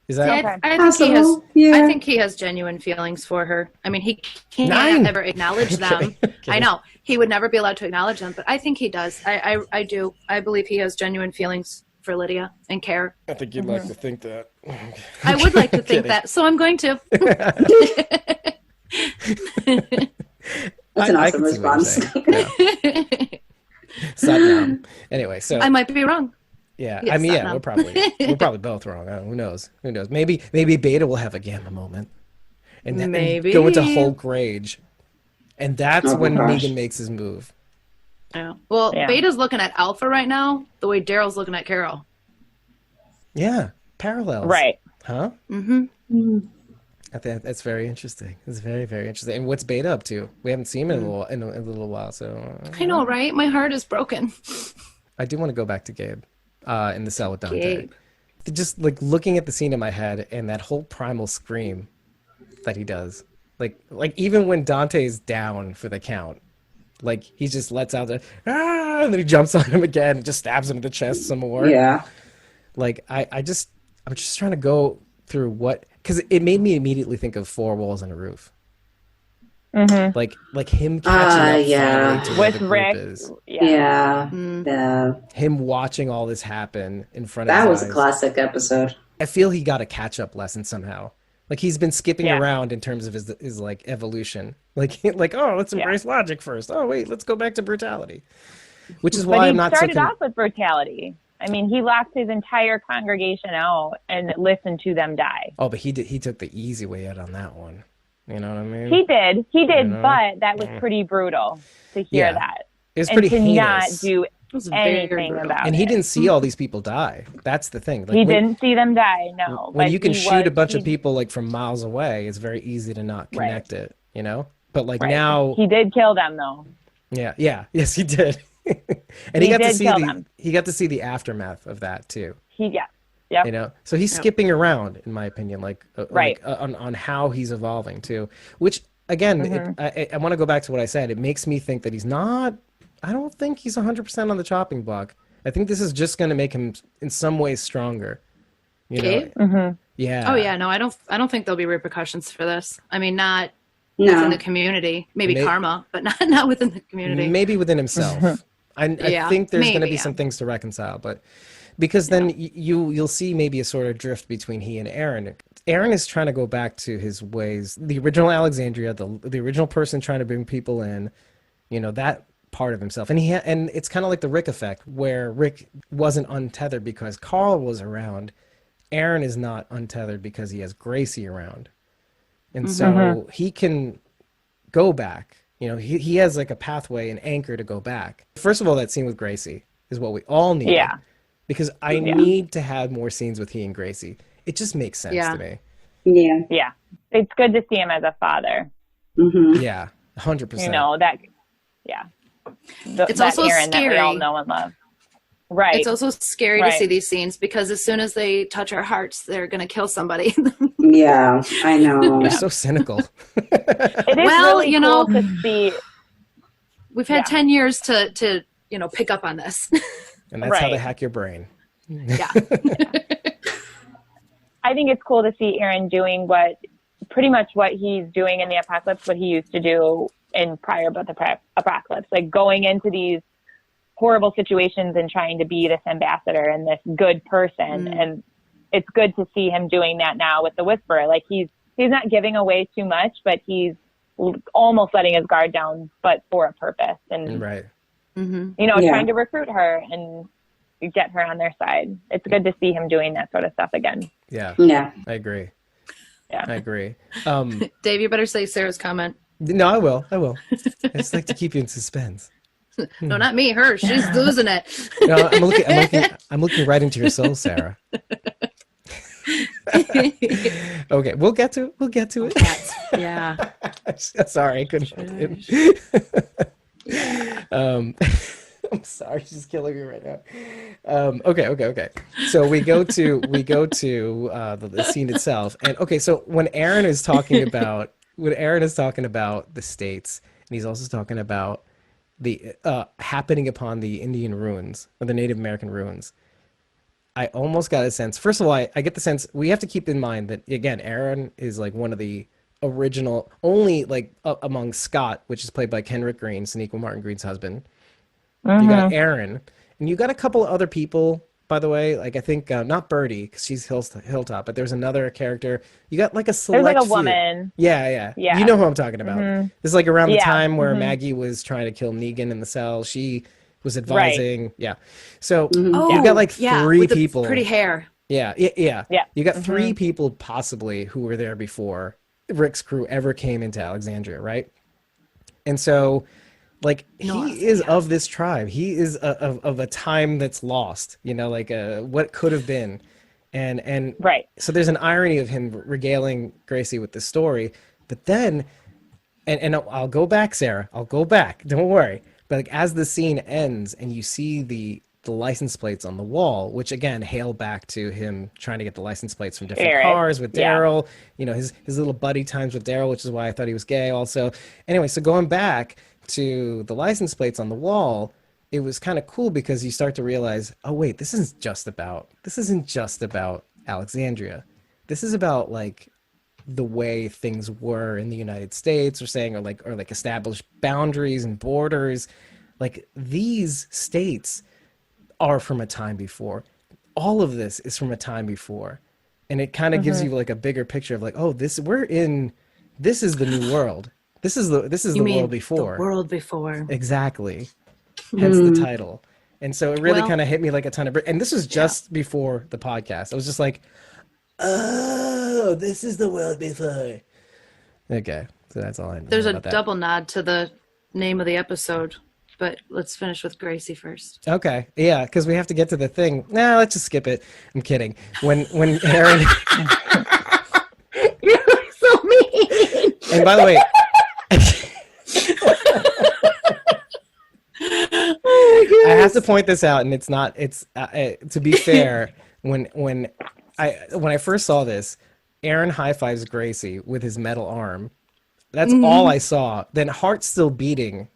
Is that Yeah, Okay. I think he has genuine feelings for her. I mean, he can't ever acknowledge them. I know he would never be allowed to acknowledge them, but I think he does. I do. I believe he has genuine feelings for Lydia and care. I think you'd like to think that. I would like to think that, so I'm going to. That's an I awesome can see what you're response. saying. Yeah. Satnam. Anyway, so I might be wrong. yeah, Yes, I mean, Satnam. we're probably both wrong. Who knows? Maybe Beta will have a Gamma moment, and then Maybe. go into Hulk rage, and that's Oh, when gosh. Negan makes his move. Yeah. Well, Yeah. Beta's looking at Alpha right now the way Daryl's looking at Carroll. Yeah, parallels. Right. Huh? Mm-hmm. I think that's very interesting. It's very, very interesting. And what's Beta up to? We haven't seen him in a little while, so I know, right? My heart is broken. I do want to go back to Gabe in the cell with Dante. Gabe. Just like looking at the scene in my head and that whole primal scream that he does. Like even when Dante's down for the count, like he just lets out the and then he jumps on him again and just stabs him in the chest some more. Yeah. Like I'm just trying to go through because it made me immediately think of Four Walls and a Roof. Mm-hmm. Like him catching up yeah. finally to where With the group Rick. is. Yeah. Yeah. Him watching all this happen in front of That his was a eyes. classic episode. I feel he got a catch-up lesson somehow. Like he's been skipping Yeah. around in terms of his like evolution. Like oh, let's embrace logic first. Oh wait, let's go back to brutality. Which is But why he I'm not started so off with brutality. I mean, he locked his entire congregation out and listened to them die. Oh, but he took the easy way out on that one. You know what I mean? He did, You know? but that was pretty brutal to hear that. It was pretty and to heinous. not do anything about it. And he didn't see all these people die. That's the thing. Like, he didn't see them die, no. When but you can shoot a bunch of people like from miles away, it's very easy to not connect it, you know? But like now... He did kill them, though. Yeah. Yes, he did. And he got to see the aftermath of that, too. Yep. You know, so he's skipping around, in my opinion, on how he's evolving too. Which again, I want to go back to what I said. It makes me think that he's not. I don't think he's 100% on the chopping block. I think this is just going to make him in some ways stronger. You know? Yeah. Oh yeah, no, I don't think there'll be repercussions for this. I mean, not within the community. Maybe karma, but not within the community. Maybe within himself. I think there's going to be some things to reconcile, but. Because then you'll see maybe a sort of drift between he and Aaron. Aaron is trying to go back to his ways, the original Alexandria, the original person trying to bring people in, you know, that part of himself. And and it's kind of like the Rick effect, where Rick wasn't untethered because Carl was around. Aaron is not untethered because he has Gracie around. And so he can go back. You know, he has like a pathway, an anchor to go back. First of all, that scene with Gracie is what we all need. Yeah. Because I need to have more scenes with he and Gracie. It just makes sense to me. Yeah. Yeah. It's good to see him as a father. Yeah, 100%. You know, that, it's also Aaron scary. That we all know and love. Right. It's also scary to see these scenes because as soon as they touch our hearts, they're going to kill somebody. Yeah, I know. You're so cynical. It is really cool to see. We've had 10 years to pick up on this. And that's how they hack your brain. Yeah. I think it's cool to see Aaron doing pretty much what he's doing in the apocalypse, what he used to do prior about the apocalypse, like going into these horrible situations and trying to be this ambassador and this good person. And it's good to see him doing that now with the Whisperer. Like he's not giving away too much, but he's almost letting his guard down, but for a purpose. And trying to recruit her and get her on their side. It's good to see him doing that sort of stuff again. Yeah. I agree. Yeah. I agree. Dave, you better say Sarah's comment. No, I will. I just like to keep you in suspense. No, not me. Her. She's losing it. No, I'm looking right into your soul, Sarah. Okay, we'll get to it. Yeah. Sorry, I couldn't. I'm sorry, she's killing me right now. Okay. So we go to the scene itself, and so when Aaron is talking about the states, and he's also talking about the happening upon the Indian ruins or the Native American ruins, I almost got a sense. First of all, I get the sense we have to keep in mind that again, Aaron is like one of the original, only like among Scott, which is played by Kenrick Green, Sonequa Martin Green's husband. You got Aaron, and you got a couple of other people, by the way. Like I think not Birdie because she's Hilltop, but there's another character. You got like a select. There's like a few. woman. Yeah. You know who I'm talking about. This is like around the time where Maggie was trying to kill Negan in the cell. She was advising. Right. Yeah. So you got like three with people. The pretty hair. Yeah. You got three people possibly who were there before Rick's crew ever came into Alexandria, right? And so. Like he is of this tribe. He is of a time that's lost, like what could have been. And so there's an irony of him regaling Gracie with this story. But then, and I'll go back, Sarah. I'll go back. Don't worry. But like as the scene ends and you see the license plates on the wall, which again hail back to him trying to get the license plates from different cars with Daryl, his little buddy times with Daryl, which is why I thought he was gay also. Anyway, so going back to the license plates on the wall, it was kind of cool because you start to realize, oh wait, this isn't just about Alexandria. This is about like the way things were in the United States, or like established boundaries and borders. Like these states are from a time before. All of this is from a time before. And it kind of gives you like a bigger picture of like, oh, this is the new world. This is the world before. The world before. Exactly. Hence the title. And so it really kind of hit me like a ton of and this was just before the podcast. I was just like, oh, this is the world before. Okay, so that's all I know. There's a about that. double nod to the name of the episode, but let's finish with Gracie first. Okay, yeah, because we have to get to the thing. Nah, let's just skip it. I'm kidding. When Aaron, You're so mean. and by the way, I have to point this out, and it's not. It's to be fair. When I first saw this, Aaron high fives Gracie with his metal arm. That's all I saw. Then Heart's Still Beating,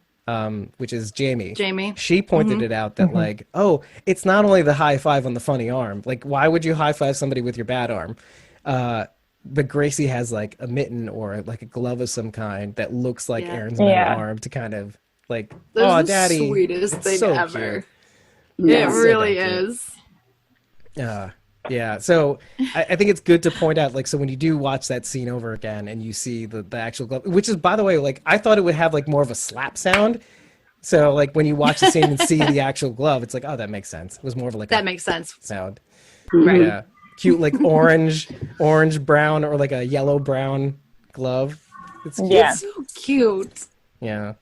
which is Jamie. She pointed it out that like, oh, it's not only the high five on the funny arm. Like, why would you high five somebody with your bad arm? But Gracie has like a mitten or like a glove of some kind that looks like Aaron's metal arm to kind of like, oh, daddy, sweetest it's thing so ever. Cute. It really is. Yeah, so I think it's good to point out, like, so when you do watch that scene over again and you see the actual glove, which is, by the way, like, I thought it would have, like, more of a slap sound. So, like, when you watch the scene and see the actual glove, it's like, oh, that makes sense. It was more of, like, that makes sense sound. Right. Yeah. Cute, like, orange, brown, or, like, a yellow-brown glove. It's cute. Yeah. So cute. Yeah.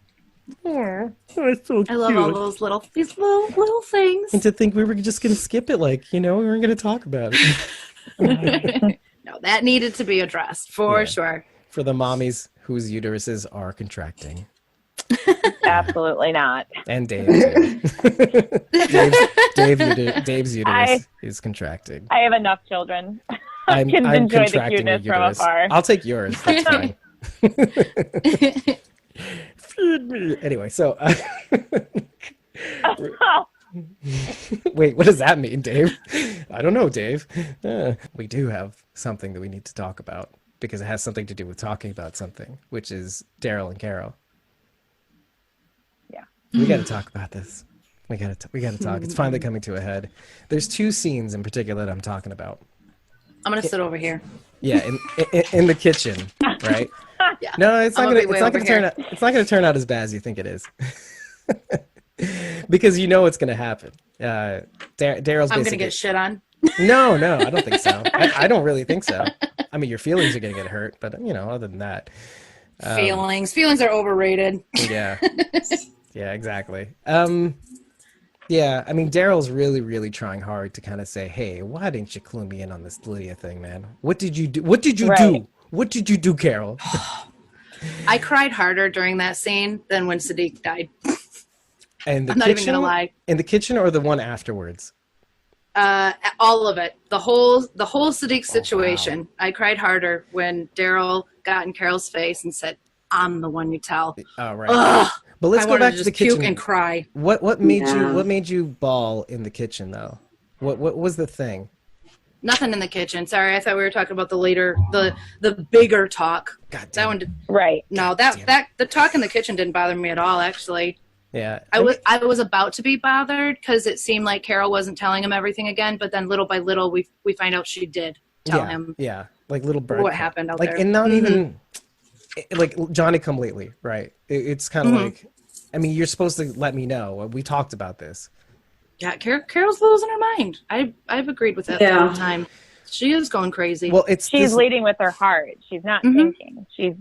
Yeah, it's so cute. I love all those little things. And to think we were just going to skip it, like, you know, we weren't going to talk about it. No, that needed to be addressed for sure. For the mommies whose uteruses are contracting. Absolutely not. And Dave, too. Dave's uterus is contracting. I have enough children. I'm enjoy the contracting cuteness your from uterus. afar. I'll take yours. That's fine. Feed me. Anyway, so wait, what does that mean, Dave? I don't know, Dave. We do have something that we need to talk about because it has something to do with talking about something, which is Daryl and Carroll. Yeah, we got to talk about this. We got to talk. It's finally coming to a head. There's two scenes in particular that I'm talking about. I'm gonna sit over here. Yeah, in the kitchen, right? Yeah. No, it's not gonna turn out as bad as you think it is. Because you know it's gonna happen. Daryl's. I'm gonna get shit on. No, I don't think so. I don't really think so. I mean, your feelings are gonna get hurt, but you know, other than that, feelings are overrated. Yeah, yeah, exactly. Yeah, I mean, Daryl's really, really trying hard to kind of say, "Hey, why didn't you clue me in on this Lydia thing, man? What did you do? What did you do? What did you do, Carroll?" I cried harder during that scene than when Siddiq died. And I'm not even gonna lie. In the kitchen or the one afterwards? All of it. The whole Siddiq situation. Wow. I cried harder when Daryl got in Carol's face and said, "I'm the one you tell." Oh, right. Ugh. But let's go back to the kitchen. Puke and cry. What made you bawl in the kitchen though? What was the thing? Nothing in the kitchen. Sorry, I thought we were talking about the bigger talk. God damn. That one did, right. No, that the talk in the kitchen didn't bother me at all, actually. Yeah. I was about to be bothered because it seemed like Carroll wasn't telling him everything again, but then little by little we find out she did tell him. Yeah. Like little bird. What happened out there. And not even like Johnny come lately, right? It's kind of like, I mean, you're supposed to let me know. We talked about this. Yeah, Carol's losing her mind. I've agreed with that all the time. She is going crazy. Well, she's leading with her heart. She's not thinking. She's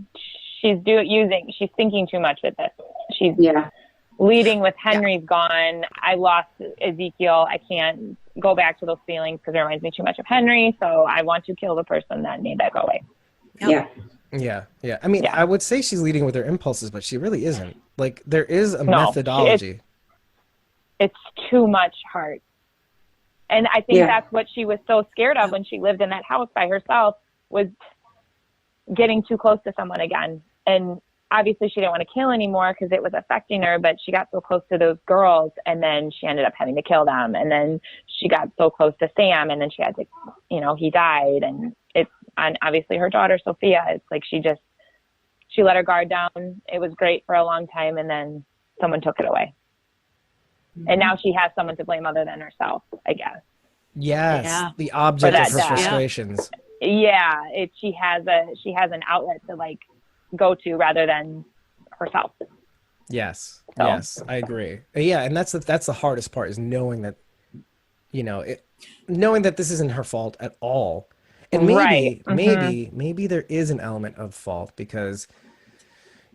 thinking too much with this. She's leading with Henry's gone. I lost Ezekiel. I can't go back to those feelings because it reminds me too much of Henry. So I want to kill the person that made that go away. Yep. Yeah. I mean, I would say she's leading with her impulses, but she really isn't. Like, there is a methodology. It's too much heart. And I think that's what she was so scared of when she lived in that house by herself, was getting too close to someone again. And obviously she didn't want to kill anymore because it was affecting her, but she got so close to those girls and then she ended up having to kill them. And then she got so close to Sam and then she had to, he died. And it's on obviously her daughter, Sophia. It's like she let her guard down. It was great for a long time. And then someone took it away. And now she has someone to blame other than herself, I guess. Yes, the object of her frustrations. Yeah, she has an outlet to like go to rather than herself. Yes. So. Yes, I agree. Yeah, and that's the hardest part is knowing that, knowing that this isn't her fault at all. And maybe, maybe there is an element of fault because,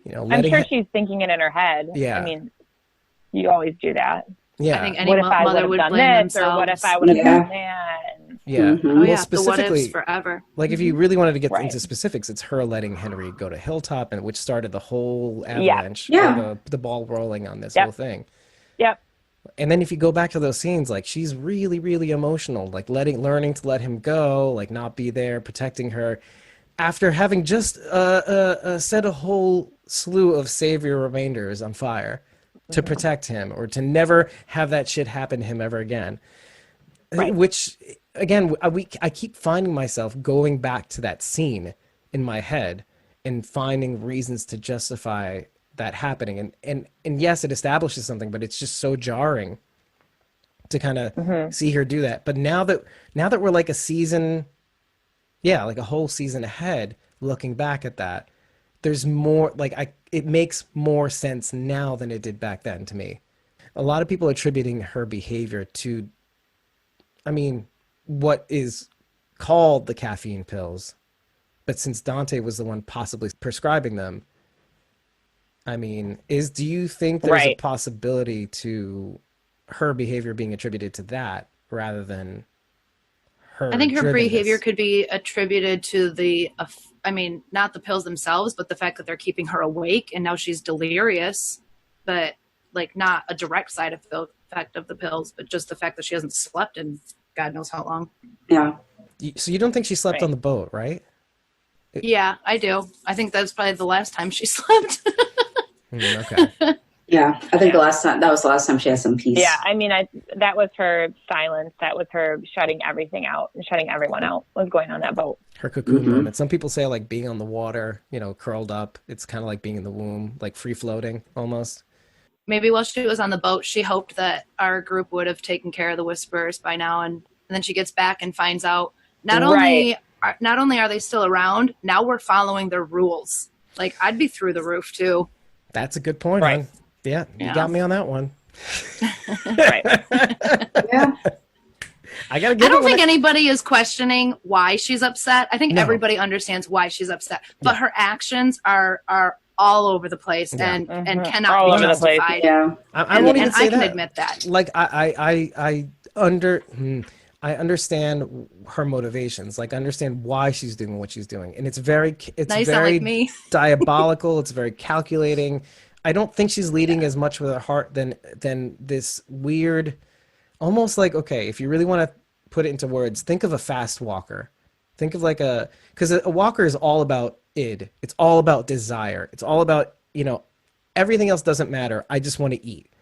I'm sure she's thinking it in her head. Yeah. I mean, you always do that. Yeah. I think any mother would blame this, themselves. or what if I would have done that? Yeah. Oh, yeah. Well, The what ifs forever. Like if you really wanted to get into specifics, it's her letting Henry go to Hilltop, and which started the whole avalanche, the ball rolling on this whole thing. Yep. And then if you go back to those scenes, like she's really, really emotional, like learning to let him go, like not be there, protecting her, after having just set a whole slew of savior remainders on fire to protect him, or to never have that shit happen to him ever again. Right. Which, again, I keep finding myself going back to that scene in my head and finding reasons to justify that happening. And yes, it establishes something, but it's just so jarring to kind of see her do that. But now that we're like a season, like a whole season ahead, looking back at that, there's more, like it makes more sense now than it did back then to me. A lot of people are attributing her behavior to, what is called the caffeine pills, but since Dante was the one possibly prescribing them, do you think there's a possibility to her behavior being attributed to that rather than her? I think her drivenness? behavior could be attributed to not the pills themselves, but the fact that they're keeping her awake and now she's delirious, but like not a direct side effect of the pills, but just the fact that she hasn't slept in God knows how long. Yeah. So you don't think she slept on the boat, right? Yeah, I do. I think that's probably the last time she slept. Okay. Yeah, I think that was the last time she had some peace. Yeah, that was her silence. That was her shutting everything out and shutting everyone out. Was going on that boat. Her cocoon moment. Some people say like being on the water, curled up. It's kind of like being in the womb, like free floating almost. Maybe while she was on the boat, she hoped that our group would have taken care of the Whisperers by now, and then she gets back and finds out not only are they still around, now we're following their rules. Like, I'd be through the roof too. That's a good point, hon. Yeah, you got me on that one. Yeah. I don't think anybody is questioning why she's upset. I think everybody understands why she's upset, but her actions are all over the place and cannot all be justified. Yeah, I won't even say I can that. admit that. Like I understand her motivations. Like I understand why she's doing what she's doing, and it's very like me. diabolical. It's very calculating. I don't think she's leading as much with her heart than this weird, almost like, okay, if you really want to put it into words, think of a fast walker. Think of because a walker is all about id. It's all about desire. It's all about, everything else doesn't matter. I just want to eat.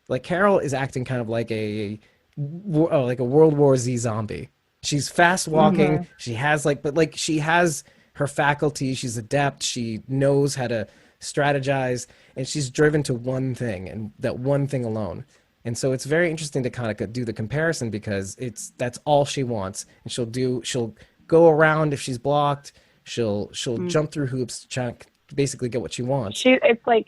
Like Carroll is acting kind of like a World War Z zombie. She's fast walking. She has she has her faculty. She's adept. She knows how to strategize, and she's driven to one thing, and that one thing alone. And so it's very interesting to kind of do the comparison, because that's all she wants, and she'll go around if she's blocked. She'll jump through hoops to basically get what she wants. It's like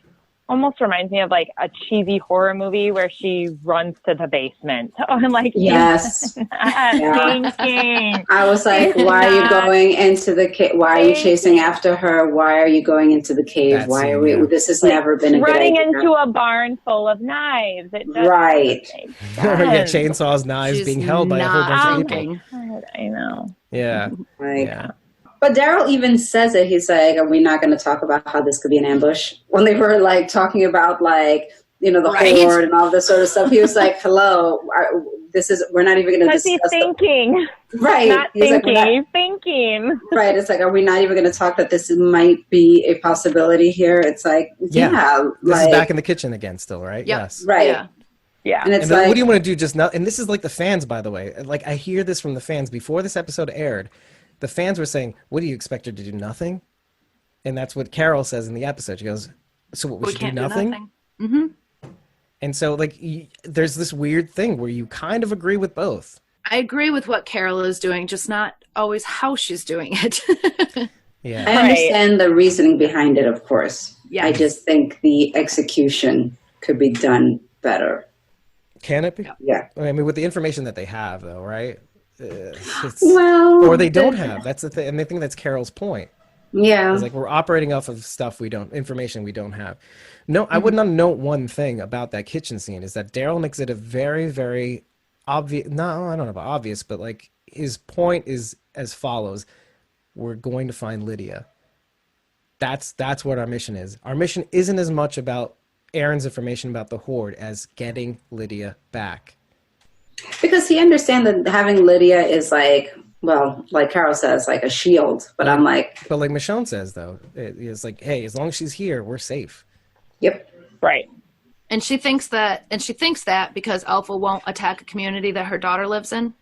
almost reminds me of like a cheesy horror movie where she runs to the basement. I'm like, yes. Thinking. I was like, why are you going into the cave? Why are you chasing after her? Why are you going into the cave? Why are we? This has never been a good idea. Running into a barn full of knives. It doesn't right. Chainsaws, knives being held by a whole bunch of people. God, I know. Yeah. Yeah. But Daryl even says it. He's like, are we not going to talk about how this could be an ambush? When they were like talking about the horde and all this sort of stuff, he was like, hello, we're not even going to discuss. He's thinking. Right. Not thinking, he's thinking. Right. It's like, are we not even going to talk that this might be a possibility here? It's like, this is back in the kitchen again still, right? Yep. Yes. Right. Yeah. And it's what do you want to do just now? And this is like the fans, by the way. Like, I hear this from the fans before this episode aired. The fans were saying, what do you expect her to do? Nothing? And that's what Carroll says in the episode. She goes, so what, we should do nothing? Mm-hmm. And so there's this weird thing where you kind of agree with both. I agree with what Carroll is doing, just not always how she's doing it. Yeah. I understand the reasoning behind it, of course. Yes. I just think the execution could be done better. Can it be? Yeah. I mean, with the information that they have, though, right? Well, or they don't have. That's the thing, and I think that's Carroll's point. Yeah. It's like we're operating off of information we don't have. No, I would not note one thing about that kitchen scene is that Daryl makes it a very, very obvious. No, I don't know about obvious, but like his point is as follows: we're going to find Lydia. That's what our mission is. Our mission isn't as much about Aaron's information about the Horde as getting Lydia back. Because he understands that having Lydia is like, well, like Carroll says, like a shield. But I'm like... But like Michonne says, though, it's like, hey, as long as she's here, we're safe. Yep. Right. And she thinks that because Alpha won't attack a community that her daughter lives in.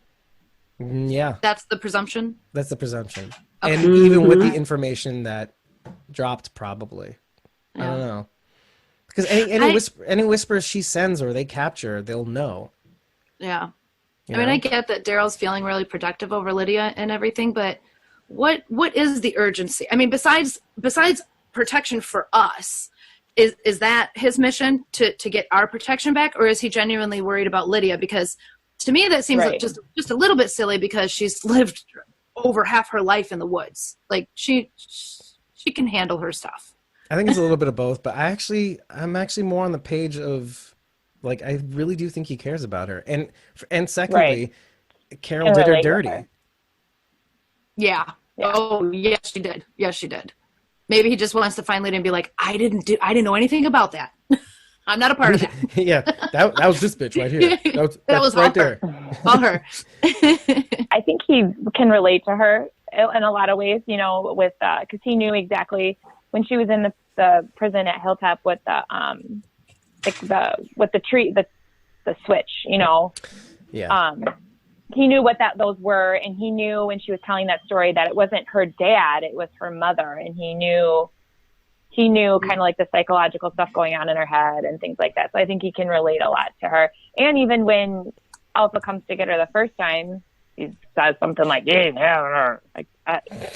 Yeah. That's the presumption? That's the presumption. Okay. And even with the information that dropped, probably. Yeah. I don't know. Because any whispers she sends or they capture, they'll know. Yeah. You I mean, know? I get that Daryl's feeling really protective over Lydia and everything, but what is the urgency? I mean, besides protection for us, is that his mission to get our protection back, or is he genuinely worried about Lydia? Because to me, that seems like just a little bit silly because she's lived over half her life in the woods. Like she can handle her stuff. I think it's a little bit of both, but I'm actually more on the page of, like, I really do think he cares about her. And secondly, Carroll did her dirty. Yeah. Oh, yes, she did. Yes, she did. Maybe he just wants to find Lydia and be like, I didn't know anything about that. I'm not a part of that. Yeah, that was this bitch right here. That was right there. All her. I think he can relate to her in a lot of ways, you know, with because he knew exactly when she was in the prison at Hilltop with the switch, you know. Yeah. He knew what those were, and he knew when she was telling that story that it wasn't her dad, it was her mother, and he knew kind of like the psychological stuff going on in her head and things like that. So I think he can relate a lot to her. And even when Alpha comes to get her the first time, he says something like, yeah, like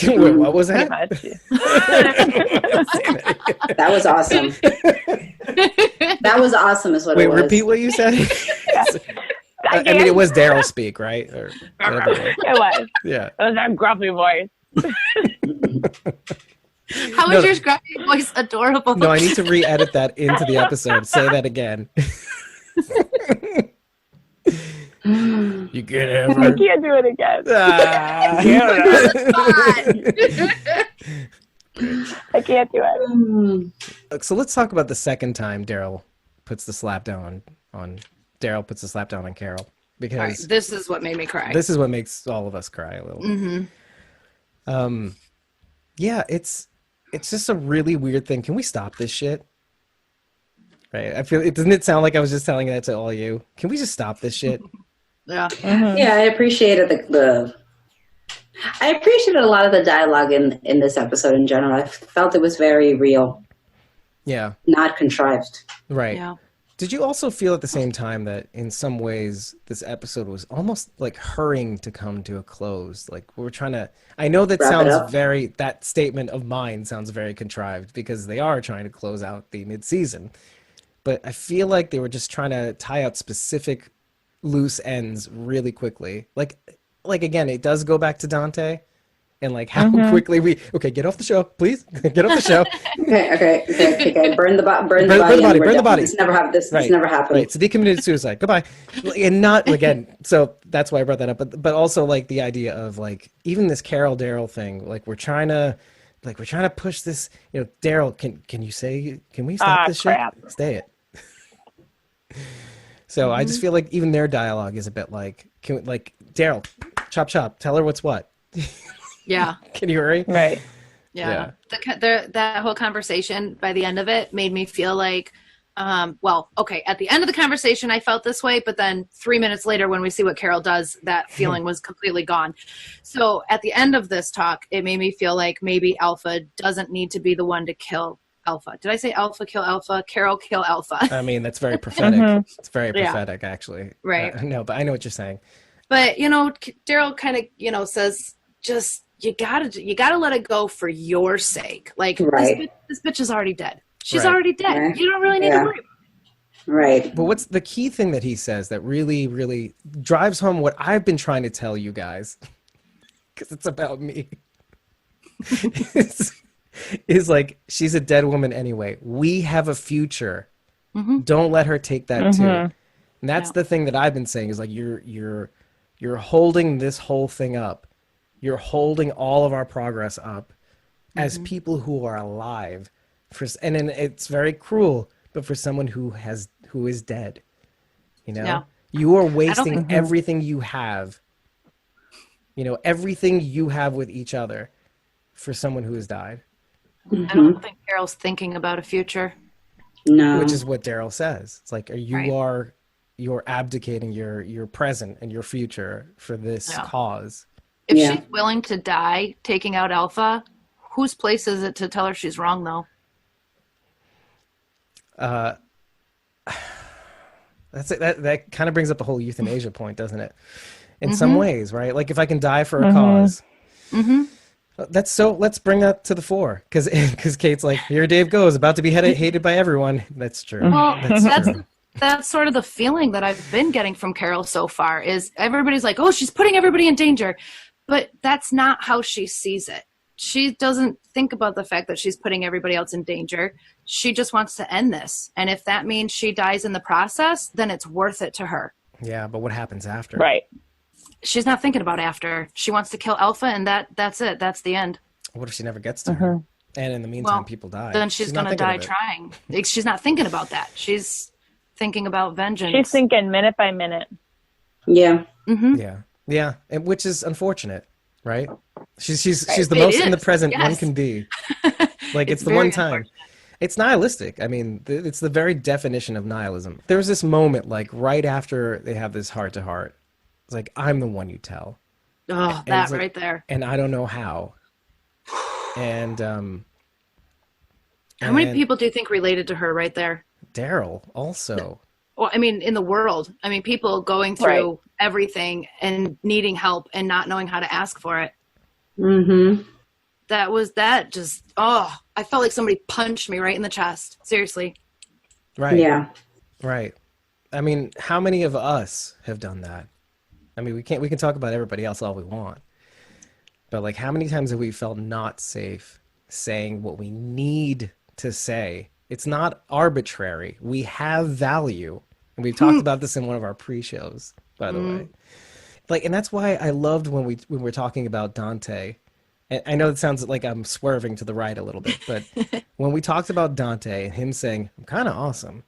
wait, what was that? That was awesome. That was awesome is what it was. Wait, repeat what you said? I mean, it was Daryl speak, right? Or it was. Yeah. It was that gruffy voice. How is your scruffy voice adorable? No, I need to re-edit that into the episode. Say that again. You can ever. I can't do it again. I can't do it. So let's talk about the second time Daryl puts the slap down on Carroll, because right, this is what made me cry. This is what makes all of us cry a little. Mm-hmm. Yeah, it's just a really weird thing. Can we stop this shit? Right. I feel doesn't it sound like I was just telling that to all you? Can we just stop this shit? Yeah. Mm-hmm. Yeah, I appreciated I appreciated a lot of the dialogue in this episode in general. I felt it was very real. Yeah. Not contrived. Right. Yeah. Did you also feel at the same time that in some ways this episode was almost like hurrying to come to a close? Like we're trying to, I know that that statement of mine sounds very contrived because they are trying to close out the mid-season, but I feel like they were just trying to tie out specific loose ends really quickly. Like again, it does go back to Dante and like how quickly get off the show, please. Get off the show. Okay. Burn the body. This never happened. This never happened. Right. Siddiq committed suicide. Goodbye. And not again. So that's why I brought that up. But also like the idea of like even this Carroll Daryl thing. Like we're trying to push this. You know, Daryl, can we stop this crap. shit? Stay it. So I just feel like even their dialogue is a bit like Daryl, chop, tell her what's what. Yeah. Can you hurry? Right. Yeah. That whole conversation by the end of it made me feel like, at the end of the conversation, I felt this way, but then 3 minutes later, when we see what Carroll does, that feeling was completely gone. So at the end of this talk, it made me feel like maybe Alpha doesn't need to be the one to kill Alpha. Did I say Alpha kill Alpha? Carroll kill Alpha. I mean, that's very prophetic. It's very prophetic, actually. Right. No, but I know what you're saying. But, Daryl kind of, says, just, you gotta let it go for your sake. Like, right. this bitch is already dead. She's Right. already dead. Right. You don't really need to worry. Right. But what's the key thing that he says that really, really drives home what I've been trying to tell you guys, because it's about me, is like, she's a dead woman anyway. We have a future. Don't let her take that too. And that's the thing that I've been saying is like, you're holding this whole thing up. You're holding all of our progress up as people who are alive. And then it's very cruel, but for someone who is dead, you know, you are wasting everything you have, you know, everything you have with each other for someone who has died. I don't think Carol's thinking about a future. No. Which is what Daryl says. It's like, you're abdicating your present and your future for this cause. If she's willing to die taking out Alpha, whose place is it to tell her she's wrong, though? That's it. That kind of brings up the whole euthanasia point, doesn't it? In some ways, right? Like if I can die for a cause. Let's bring that to the fore, because Kate's like, here Dave goes, about to be hated by everyone. That's true. Well, That's true. that's sort of the feeling that I've been getting from Carroll so far, is everybody's like, oh, she's putting everybody in danger. But that's not how she sees it. She doesn't think about the fact that she's putting everybody else in danger. She just wants to end this. And if that means she dies in the process, then it's worth it to her. Yeah, but what happens after? Right. She's not thinking about after. She wants to kill Alpha, and that's it. That's the end. What if she never gets to her? And in the meantime, people die. Then she's going to die trying. She's not thinking about that. She's thinking about vengeance. She's thinking minute by minute. Yeah. Yeah, and which is unfortunate, right? She's the most in the present one can be. Like it's the one time. It's nihilistic. I mean, it's the very definition of nihilism. There was this moment, like right after they have this heart to heart. It's like, I'm the one you tell. Oh, And that like, right there. And I don't know how. And how many people do you think related to her right there? Daryl also. Well, I mean, in the world. I mean, people going through everything and needing help and not knowing how to ask for it. That just, I felt like somebody punched me right in the chest. Seriously. Right. Yeah. Right. I mean, how many of us have done that? I mean, we can talk about everybody else all we want. But like, how many times have we felt not safe saying what we need to say? It's not arbitrary. We have value. And we've talked about this in one of our pre-shows, by the way. Like, and that's why I loved when we're talking about Dante. And I know it sounds like I'm swerving to the right a little bit, but when we talked about Dante and him saying, I'm kind of awesome,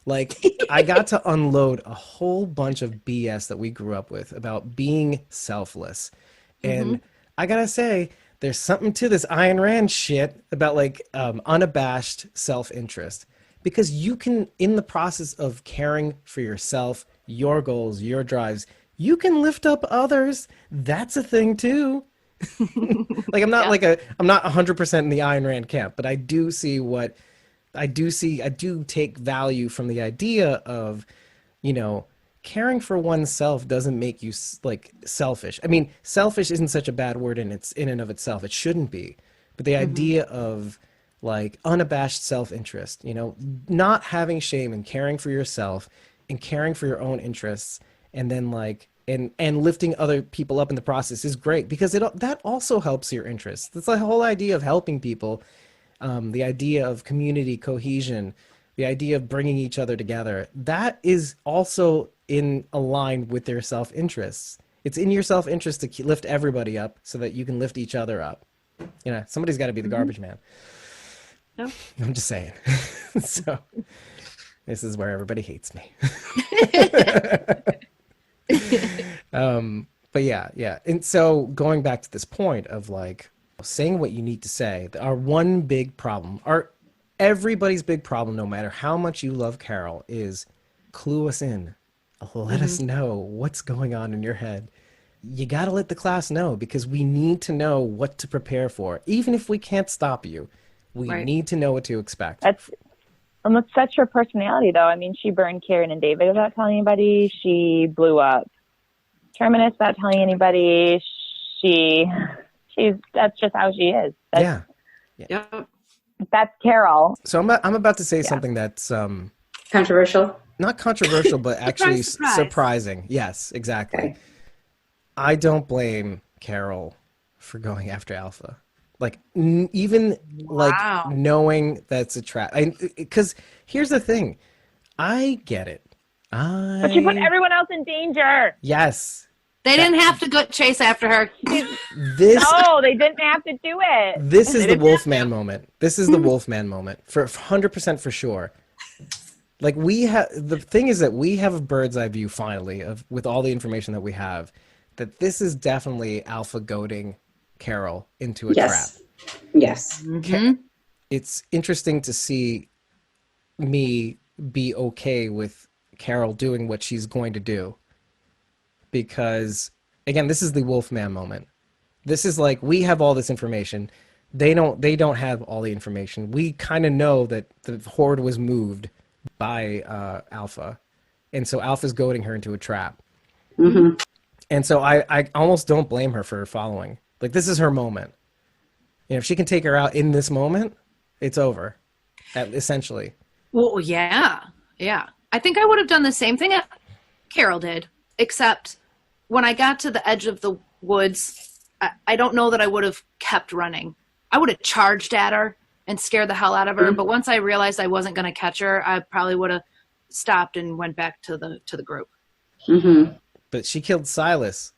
like I got to unload a whole bunch of BS that we grew up with about being selfless. And I gotta say, there's something to this Ayn Rand shit about like unabashed self-interest. Because you can, in the process of caring for yourself, your goals, your drives, you can lift up others. That's a thing too. Like I'm not I'm not 100% in the Ayn Rand camp, but I do take value from the idea of, you know, caring for oneself doesn't make you like selfish. I mean, selfish isn't such a bad word in and of itself. It shouldn't be. But the idea of like unabashed self-interest, you know, not having shame and caring for yourself and caring for your own interests, and then like and lifting other people up in the process is great, because that also helps your interests. That's the whole idea of helping people, the idea of community cohesion, the idea of bringing each other together. That is also in line with their self-interests. It's in your self-interest to lift everybody up so that you can lift each other up. You know, somebody's got to be the garbage man. No. I'm just saying. So this is where everybody hates me. But yeah. And so going back to this point of like saying what you need to say, our one big problem, everybody's big problem, no matter how much you love Carroll, is clue us in. Let us know what's going on in your head. You got to let the class know, because we need to know what to prepare for. Even if we can't stop you, we need to know what to expect. That's her personality, though. I mean, she burned Karen and David without telling anybody. She blew up Terminus without telling anybody. That's just how she is. Yeah. Yep. That's Carroll. So I'm about to say something that's controversial. Not controversial, but actually Surprise. surprising. Yes, exactly. Okay. I don't blame Carroll for going after Alpha. Like even like knowing that's a trap. Because here's the thing, I get it. But you put everyone else in danger. Yes. They didn't have to go chase after her. No, they didn't have to do it. This is the Wolfman moment. This is the Wolfman moment for 100% for sure. Like the thing is that we have a bird's eye view finally with all the information that we have, that this is definitely Alpha goading Carroll into a trap. Yes. Mm-hmm. It's interesting to see me be okay with Carroll doing what she's going to do. Because again, this is the Wolfman moment. This is like, we have all this information. They don't have all the information. We kind of know that the horde was moved by Alpha. And so Alpha's goading her into a trap. Mm-hmm. And so I almost don't blame her for following. Like, this is her moment. You know, if she can take her out in this moment, it's over, essentially. Well, yeah. I think I would have done the same thing Carroll did, except when I got to the edge of the woods, I don't know that I would have kept running. I would have charged at her and scared the hell out of her. Mm-hmm. But once I realized I wasn't going to catch her, I probably would have stopped and went back to the group. Mm-hmm. But she killed Silas.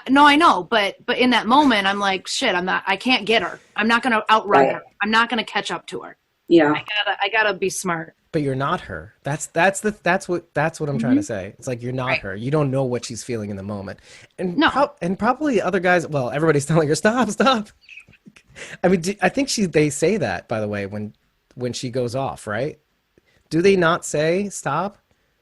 No, I know, but in that moment, I'm like, shit, I can't get her. I'm not going to outrun her. I'm not going to catch up to her. Yeah. I gotta be smart. But you're not her. That's what I'm trying to say. It's like, you're not her. You don't know what she's feeling in the moment. And and probably other guys, well, everybody's telling her, stop. I mean, I think they say that, by the way, when she goes off, right? Do they not say stop?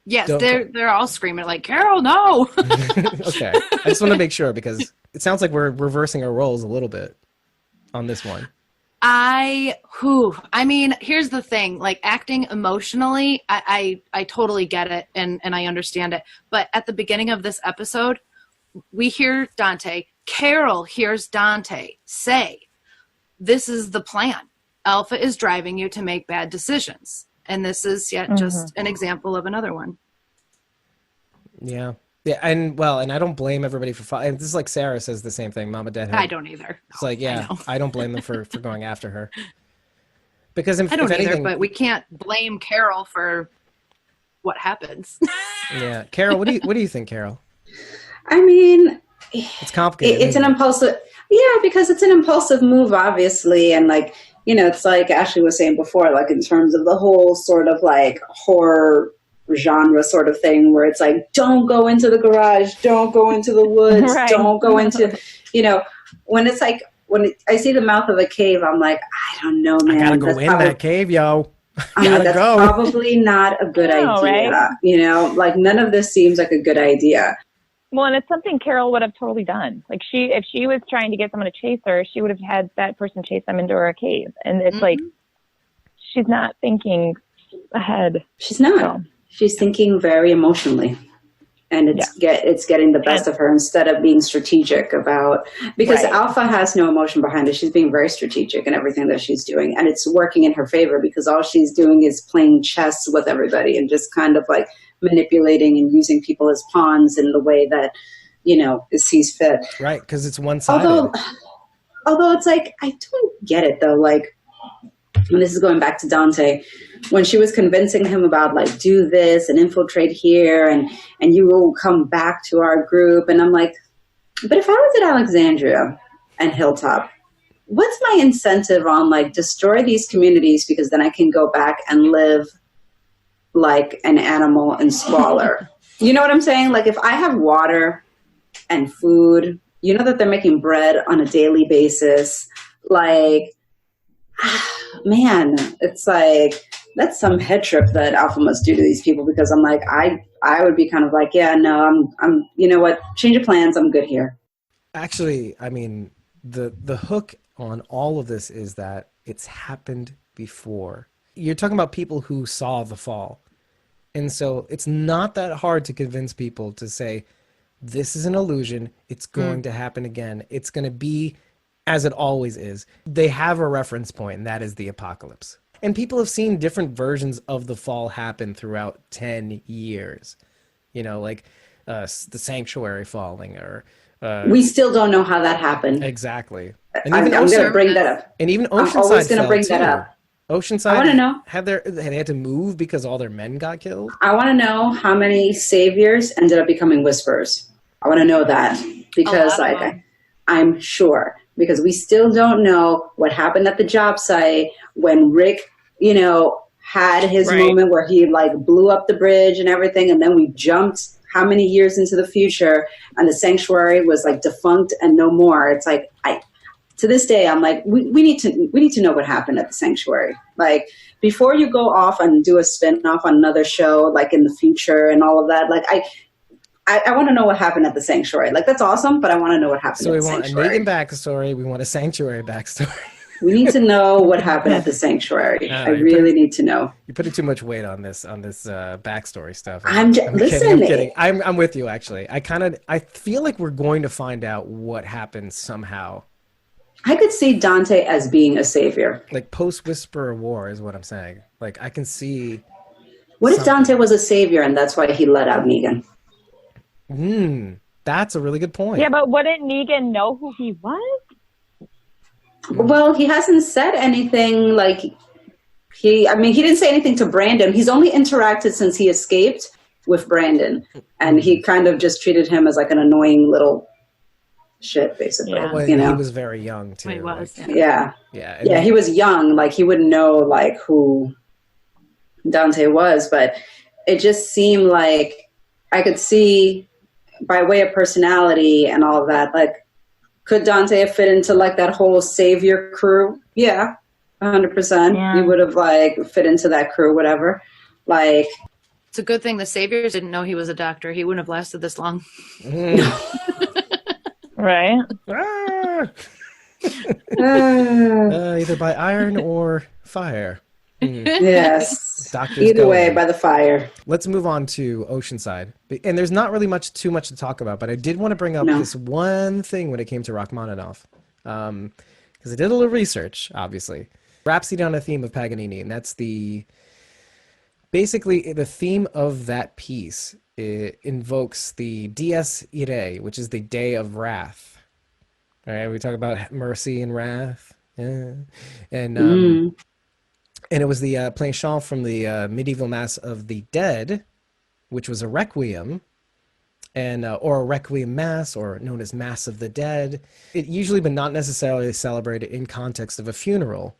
Yes, they're all screaming like, Carroll, no. Okay. I just want to make sure, because it sounds like we're reversing our roles a little bit on this one. I mean, here's the thing, like, acting emotionally, I totally get it and I understand it. But at the beginning of this episode, we hear Dante, Carroll hears Dante say, this is the plan. Alpha is driving you to make bad decisions. And this is just an example of another one. Yeah. Yeah, and I don't blame everybody for following. This is like Sarah says the same thing, Mama Deadhead. I don't either. It's like, I don't blame them for going after her. Because I don't either, but we can't blame Carroll for what happens. Yeah. Carroll, what do you think, Carroll? I mean, it's complicated. It's an impulsive, because it's an impulsive move, obviously. And like, it's like Ashley was saying before, like in terms of the whole sort of like horror genre sort of thing, where it's like, don't go into the garage, don't go into the woods, don't go into, when it's like, I see the mouth of a cave, I'm like, I don't know, man. I gotta go in that cave, yo. That's probably not a good idea. Right? Like, none of this seems like a good idea. Well, and it's something Carroll would have totally done. Like, if she was trying to get someone to chase her, she would have had that person chase them into her cave. And it's like, she's not thinking ahead. She's not. So. She's thinking very emotionally. And it's getting the best of her instead of being strategic about, because Alpha has no emotion behind it. She's being very strategic in everything that she's doing. And it's working in her favor, because all she's doing is playing chess with everybody and just kind of like manipulating and using people as pawns in the way that, sees fit. Right, because it's one-sided. Although it's like, I don't get it though. Like, and this is going back to Dante, when she was convincing him about like, do this and infiltrate here and you will come back to our group. And I'm like, but if I was at Alexandria and Hilltop, what's my incentive on like destroy these communities, because then I can go back and live like an animal in squalor. You know what I'm saying? Like, if I have water and food, that they're making bread on a daily basis, like, man, it's like, that's some head trip that Alpha must do to these people, because I'm like, I would be kind of like, I'm you know what, change of plans, I'm good here. Actually, I mean, the hook on all of this is that it's happened before. You're talking about people who saw the fall. And so it's not that hard to convince people to say, this is an illusion, it's going to happen again. It's going to be as it always is, they have a reference point, and that is the apocalypse. And people have seen different versions of the fall happen throughout 10 years. You know, like the sanctuary falling, or we still don't know how that happened. exactly. And I'm going to bring that up. And even Oceanside, I'm always going to bring too. that up. Oceanside, I want to know. They had to move because all their men got killed. I want to know how many saviors ended up becoming whisperers. I want to know that because, like, I'm sure, because we still don't know what happened at the job site when Rick, you know, had his moment where he like blew up the bridge and everything, and then we jumped how many years into the future, and the sanctuary was like defunct and no more. It's like to this day, I'm like, we need to know what happened at the sanctuary. Like, before you go off and do a spin-off on another show, like in the future and all of that, like I want to know what happened at the sanctuary. Like, that's awesome, but I want to know what happened at the sanctuary. So we want a Negan backstory. We want a sanctuary backstory. We need to know what happened at the sanctuary. I really need to know. You're putting too much weight on this backstory stuff. I'm kidding. I'm with you, actually. I feel like we're going to find out what happened somehow. I could see Dante as being a savior. Like post-Whisperer War is what I'm saying. Like, I can see... What if Dante was a savior and that's why he let out Negan? That's a really good point. Yeah, but wouldn't Negan know who he was? Well, he hasn't said anything like... He didn't say anything to Brandon. He's only interacted since he escaped with Brandon. And he kind of just treated him as like an annoying little... shit, basically. Yeah. Well, you know? He was very young too. He was. Like, yeah. He was young. Like, he wouldn't know like who Dante was, but it just seemed like I could see by way of personality and all of that. Like, could Dante have fit into like that whole savior crew? Yeah, 100%. Yeah. He would have like fit into that crew, whatever. Like, it's a good thing the saviors didn't know he was a doctor. He wouldn't have lasted this long. Right. Either by iron or fire. Yes. Doctors Either way, by the fire. Let's move on to Oceanside. And there's not really too much to talk about, but I did want to bring up this one thing when it came to Rachmaninoff. Because I did a little research, obviously. Rhapsody on a Theme of Paganini, and that's basically the theme of that piece. It invokes the Dies Irae, which is the Day of Wrath. All right, we talk about mercy and wrath, and it was the plainchant from the medieval Mass of the Dead, which was a requiem, and or a requiem mass, or known as Mass of the Dead. It usually, but not necessarily, celebrated in context of a funeral.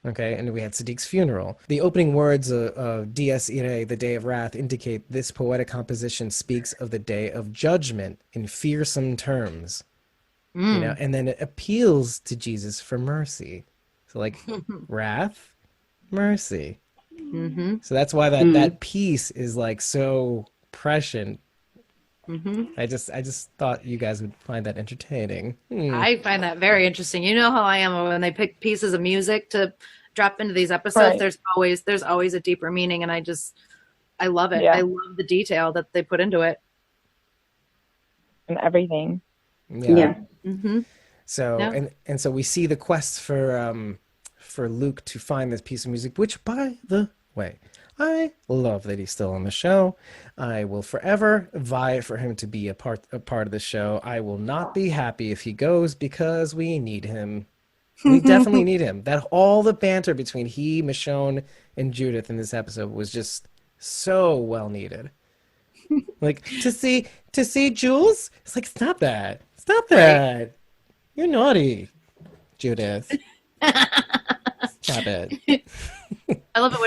Okay, and we had Siddiq's funeral. The opening words of Dies Irae, the Day of Wrath, indicate this poetic composition speaks of the Day of Judgment in fearsome terms. You know, and then it appeals to Jesus for mercy. So, like, wrath, mercy. So that's why that piece is like so prescient. I just thought you guys would find that entertaining. I find that very interesting. You know how I am when they pick pieces of music to drop into these episodes. Right. There's always a deeper meaning, and I love it. Yeah. I love the detail that they put into it and everything. Yeah. So and so we see the quest for Luke to find this piece of music, which, by the way, I love that he's still on the show. I will forever vie for him to be a part of the show. I will not be happy if he goes, because we need him. We definitely need him. That all the banter between he, Michonne, and Judith in this episode was just so well needed. Like, to see Jules, it's like, stop that. Right. You're naughty, Judith. Stop it. I love it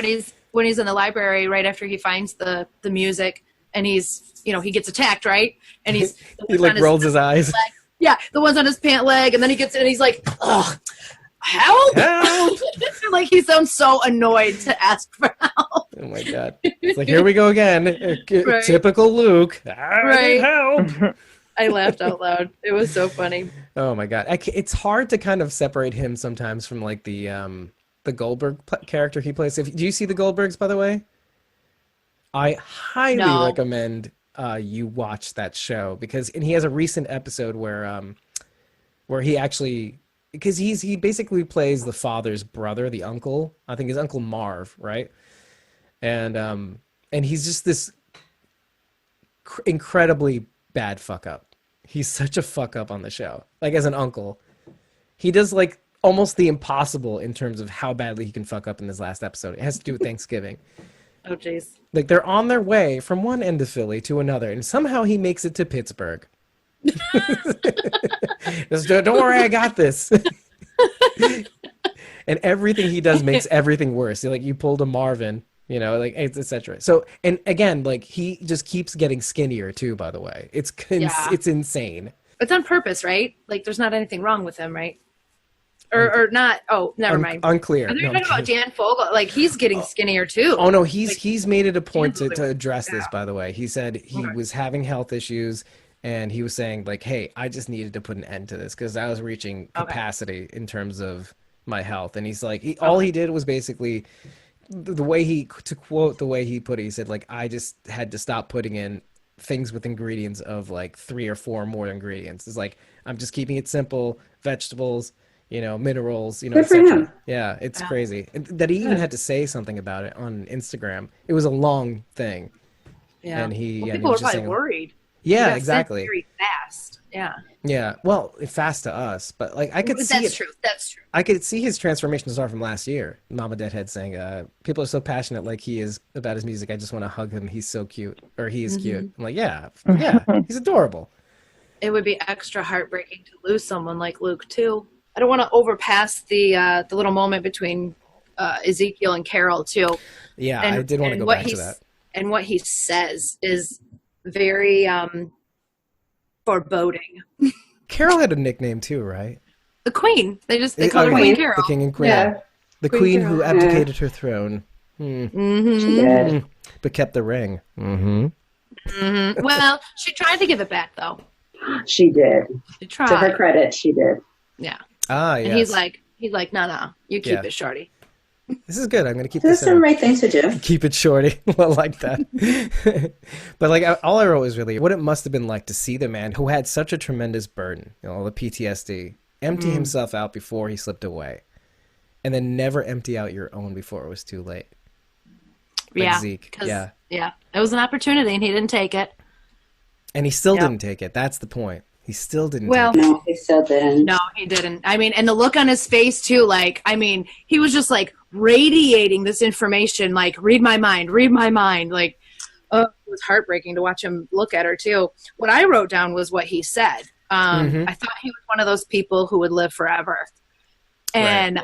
when he's in the library right after he finds the music, and he's, you know, he gets attacked, right? And he like rolls his eyes. Leg. Yeah, the one's on his pant leg, and then he gets in and he's like, ugh, help! Like, he sounds so annoyed to ask for help. Oh my god. It's like, here we go again. Right. Typical Luke. I need help. I laughed out loud. It was so funny. Oh my god. It's hard to kind of separate him sometimes from like the Goldberg character he plays. Do you see the Goldbergs, by the way? I highly recommend you watch that show, and he has a recent episode where he actually because he basically plays the father's brother, the uncle. I think his uncle Marv, right? And he's just this incredibly bad fuck up. He's such a fuck up on the show. Like, as an uncle, he does like almost the impossible in terms of how badly he can fuck up in this last episode. It has to do with Thanksgiving. Oh, jeez. Like, they're on their way from one end of Philly to another, and somehow he makes it to Pittsburgh. Just, don't worry, I got this. And everything he does makes everything worse. Like, you pulled a Marvin, you know, like, etc. So, and again, like, he just keeps getting skinnier too, by the way. It's insane. It's on purpose, right? Like, there's not anything wrong with him, right? Or not. Oh, never mind. Unclear. Are you talking about Dan Fogler? Like, he's getting skinnier too. Oh no, he's made it a point to address this, by the way. He said he was having health issues, and he was saying, like, hey, I just needed to put an end to this because I was reaching capacity in terms of my health. And he's like, all he did was basically, the way he put it, he said, like, I just had to stop putting in things with ingredients of like 3 or 4 more ingredients. It's like, I'm just keeping it simple, vegetables, you know, minerals, you know, good for him. Yeah, it's crazy. And that he even had to say something about it on Instagram. It was a long thing. Yeah. And people were probably worried. Yeah, exactly. Very fast. Yeah. Yeah. Well, fast to us, but like I could see That's true. That's true. I could see his transformation star from last year. Mama Deadhead saying, people are so passionate like he is about his music. I just want to hug him. He's so cute. Or he is cute. I'm like, yeah, he's adorable. It would be extra heartbreaking to lose someone like Luke too. I don't want to overpass the little moment between Ezekiel and Carroll too. Yeah, I did want to go back to that. And what he says is very foreboding. Carroll had a nickname too, right? The Queen. They called her Queen Carroll. The King and Queen. Yeah. The Queen who abdicated her throne. She did. But kept the ring. Well, she tried to give it back though. She did. She tried. To her credit, she did. Yeah. Ah, yes. And he's like, no, you keep it, shorty. This is good. I'm going to keep This this is the right thing to do. Keep it shorty. I like that. But like, all I wrote was really what it must have been like to see the man who had such a tremendous burden, you know, the PTSD, empty himself out before he slipped away, and then never empty out your own before it was too late. Like Zeke. Yeah. It was an opportunity, and he didn't take it. And he still didn't take it. That's the point. He still didn't take it. No, he still didn't. No, he didn't. I mean, and the look on his face, too, like, I mean, he was just, like, radiating this information, like, read my mind. Like, it was heartbreaking to watch him look at her, too. What I wrote down was what he said. I thought he was one of those people who would live forever. And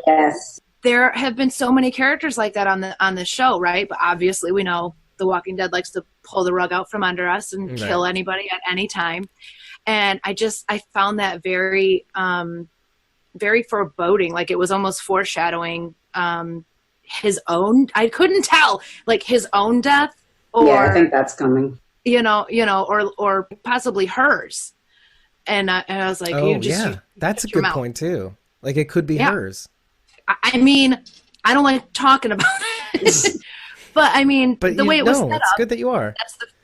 there have been so many characters like that on the show, right? But obviously we know The Walking Dead likes to pull the rug out from under us and kill anybody at any time. And I found that very, very foreboding. Like, it was almost foreshadowing his own. I couldn't tell, like, his own death, or I think that's coming. You know, or possibly hers. And I was like, that's a good point too. Like, it could be hers. I mean, I don't like talking about it. But I mean, the way it was set up, it's good that you are.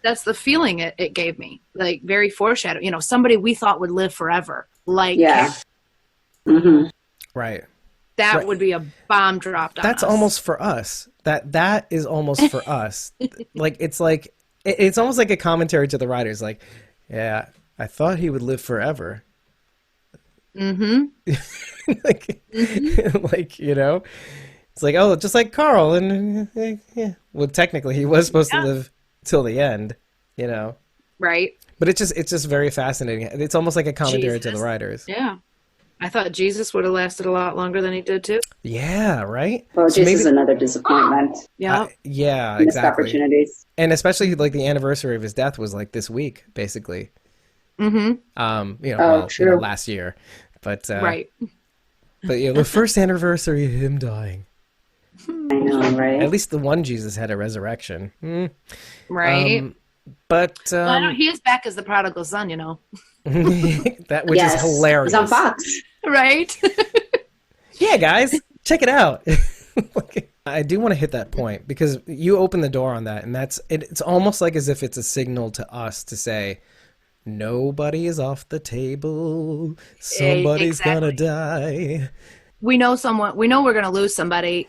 That's the feeling it gave me. Like, very foreshadowing. You know, somebody we thought would live forever. Like, right. That would be a bomb dropped on us. That's almost for us. That is almost for us. It's almost like a commentary to the writers. Like, yeah, I thought he would live forever. Like, you know. It's like, oh, just like Carl, and well, technically he was supposed to live till the end, you know. Right. But it's just very fascinating. It's almost like a commentary to the writers. Yeah. I thought Jesus would have lasted a lot longer than he did too. Yeah, right. Well, Jesus is another disappointment. Yeah, missed exactly. Opportunities. And especially like the anniversary of his death was like this week, basically. You know, last year, but right. But the first anniversary of him dying. I know, right? At least the one Jesus had a resurrection. Right. But he is back as the prodigal son, you know. That which is hilarious. He's on Fox. Right. Yeah, guys, check it out. I do want to hit that point because you opened the door on that, and it's almost like as if it's a signal to us to say, Nobody is off the table. Somebody's gonna die. We know we're gonna lose somebody.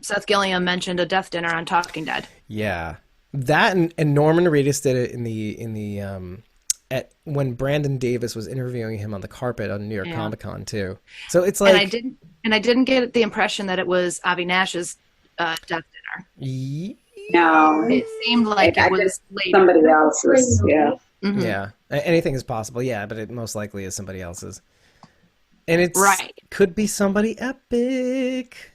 Seth Gilliam mentioned a death dinner on Talking Dead. Yeah, that and Norman Reedus did it in the when Brandon Davis was interviewing him on the carpet on New York Comic Con too. So it's like, and I didn't get the impression that it was Avi Nash's death dinner. No, it seemed like it was later. Somebody else's. Yeah. Mm-hmm. Yeah, anything is possible. Yeah, but it most likely is somebody else's. And it's could be somebody epic.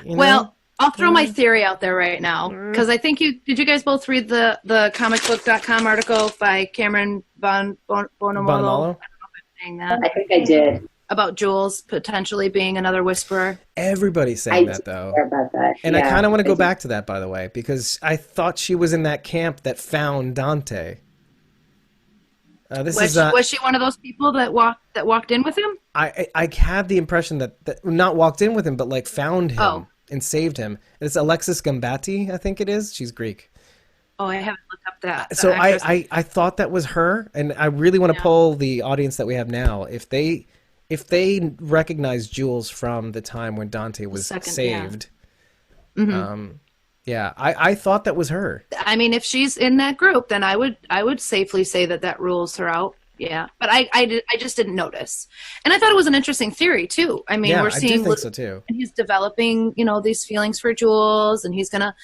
Well, I'll throw my theory out there right now, because I think did you guys both read the comicbook.com article by Cameron Bonamolo? I don't know if I'm saying that. I think I did. About Jules potentially being another whisperer. Everybody's saying that, though. About that. And I kind of want to go back to that, by the way, because I thought she was in that camp that found Dante. Was she one of those people that walked in with him? I had the impression that not walked in with him, but like found him and saved him. It's Alexis Gambatti, I think it is. She's Greek. Oh, I haven't looked up that. So I thought that was her, and I really want to poll the audience that we have now if they recognize Jules from the time when Dante was saved. Yeah. Mm-hmm. I thought that was her. I mean, if she's in that group, then I would safely say that rules her out. Yeah, but I just didn't notice, and I thought it was an interesting theory too. I mean, we're seeing I do think so too. And he's developing, these feelings for Jules, and he's gonna,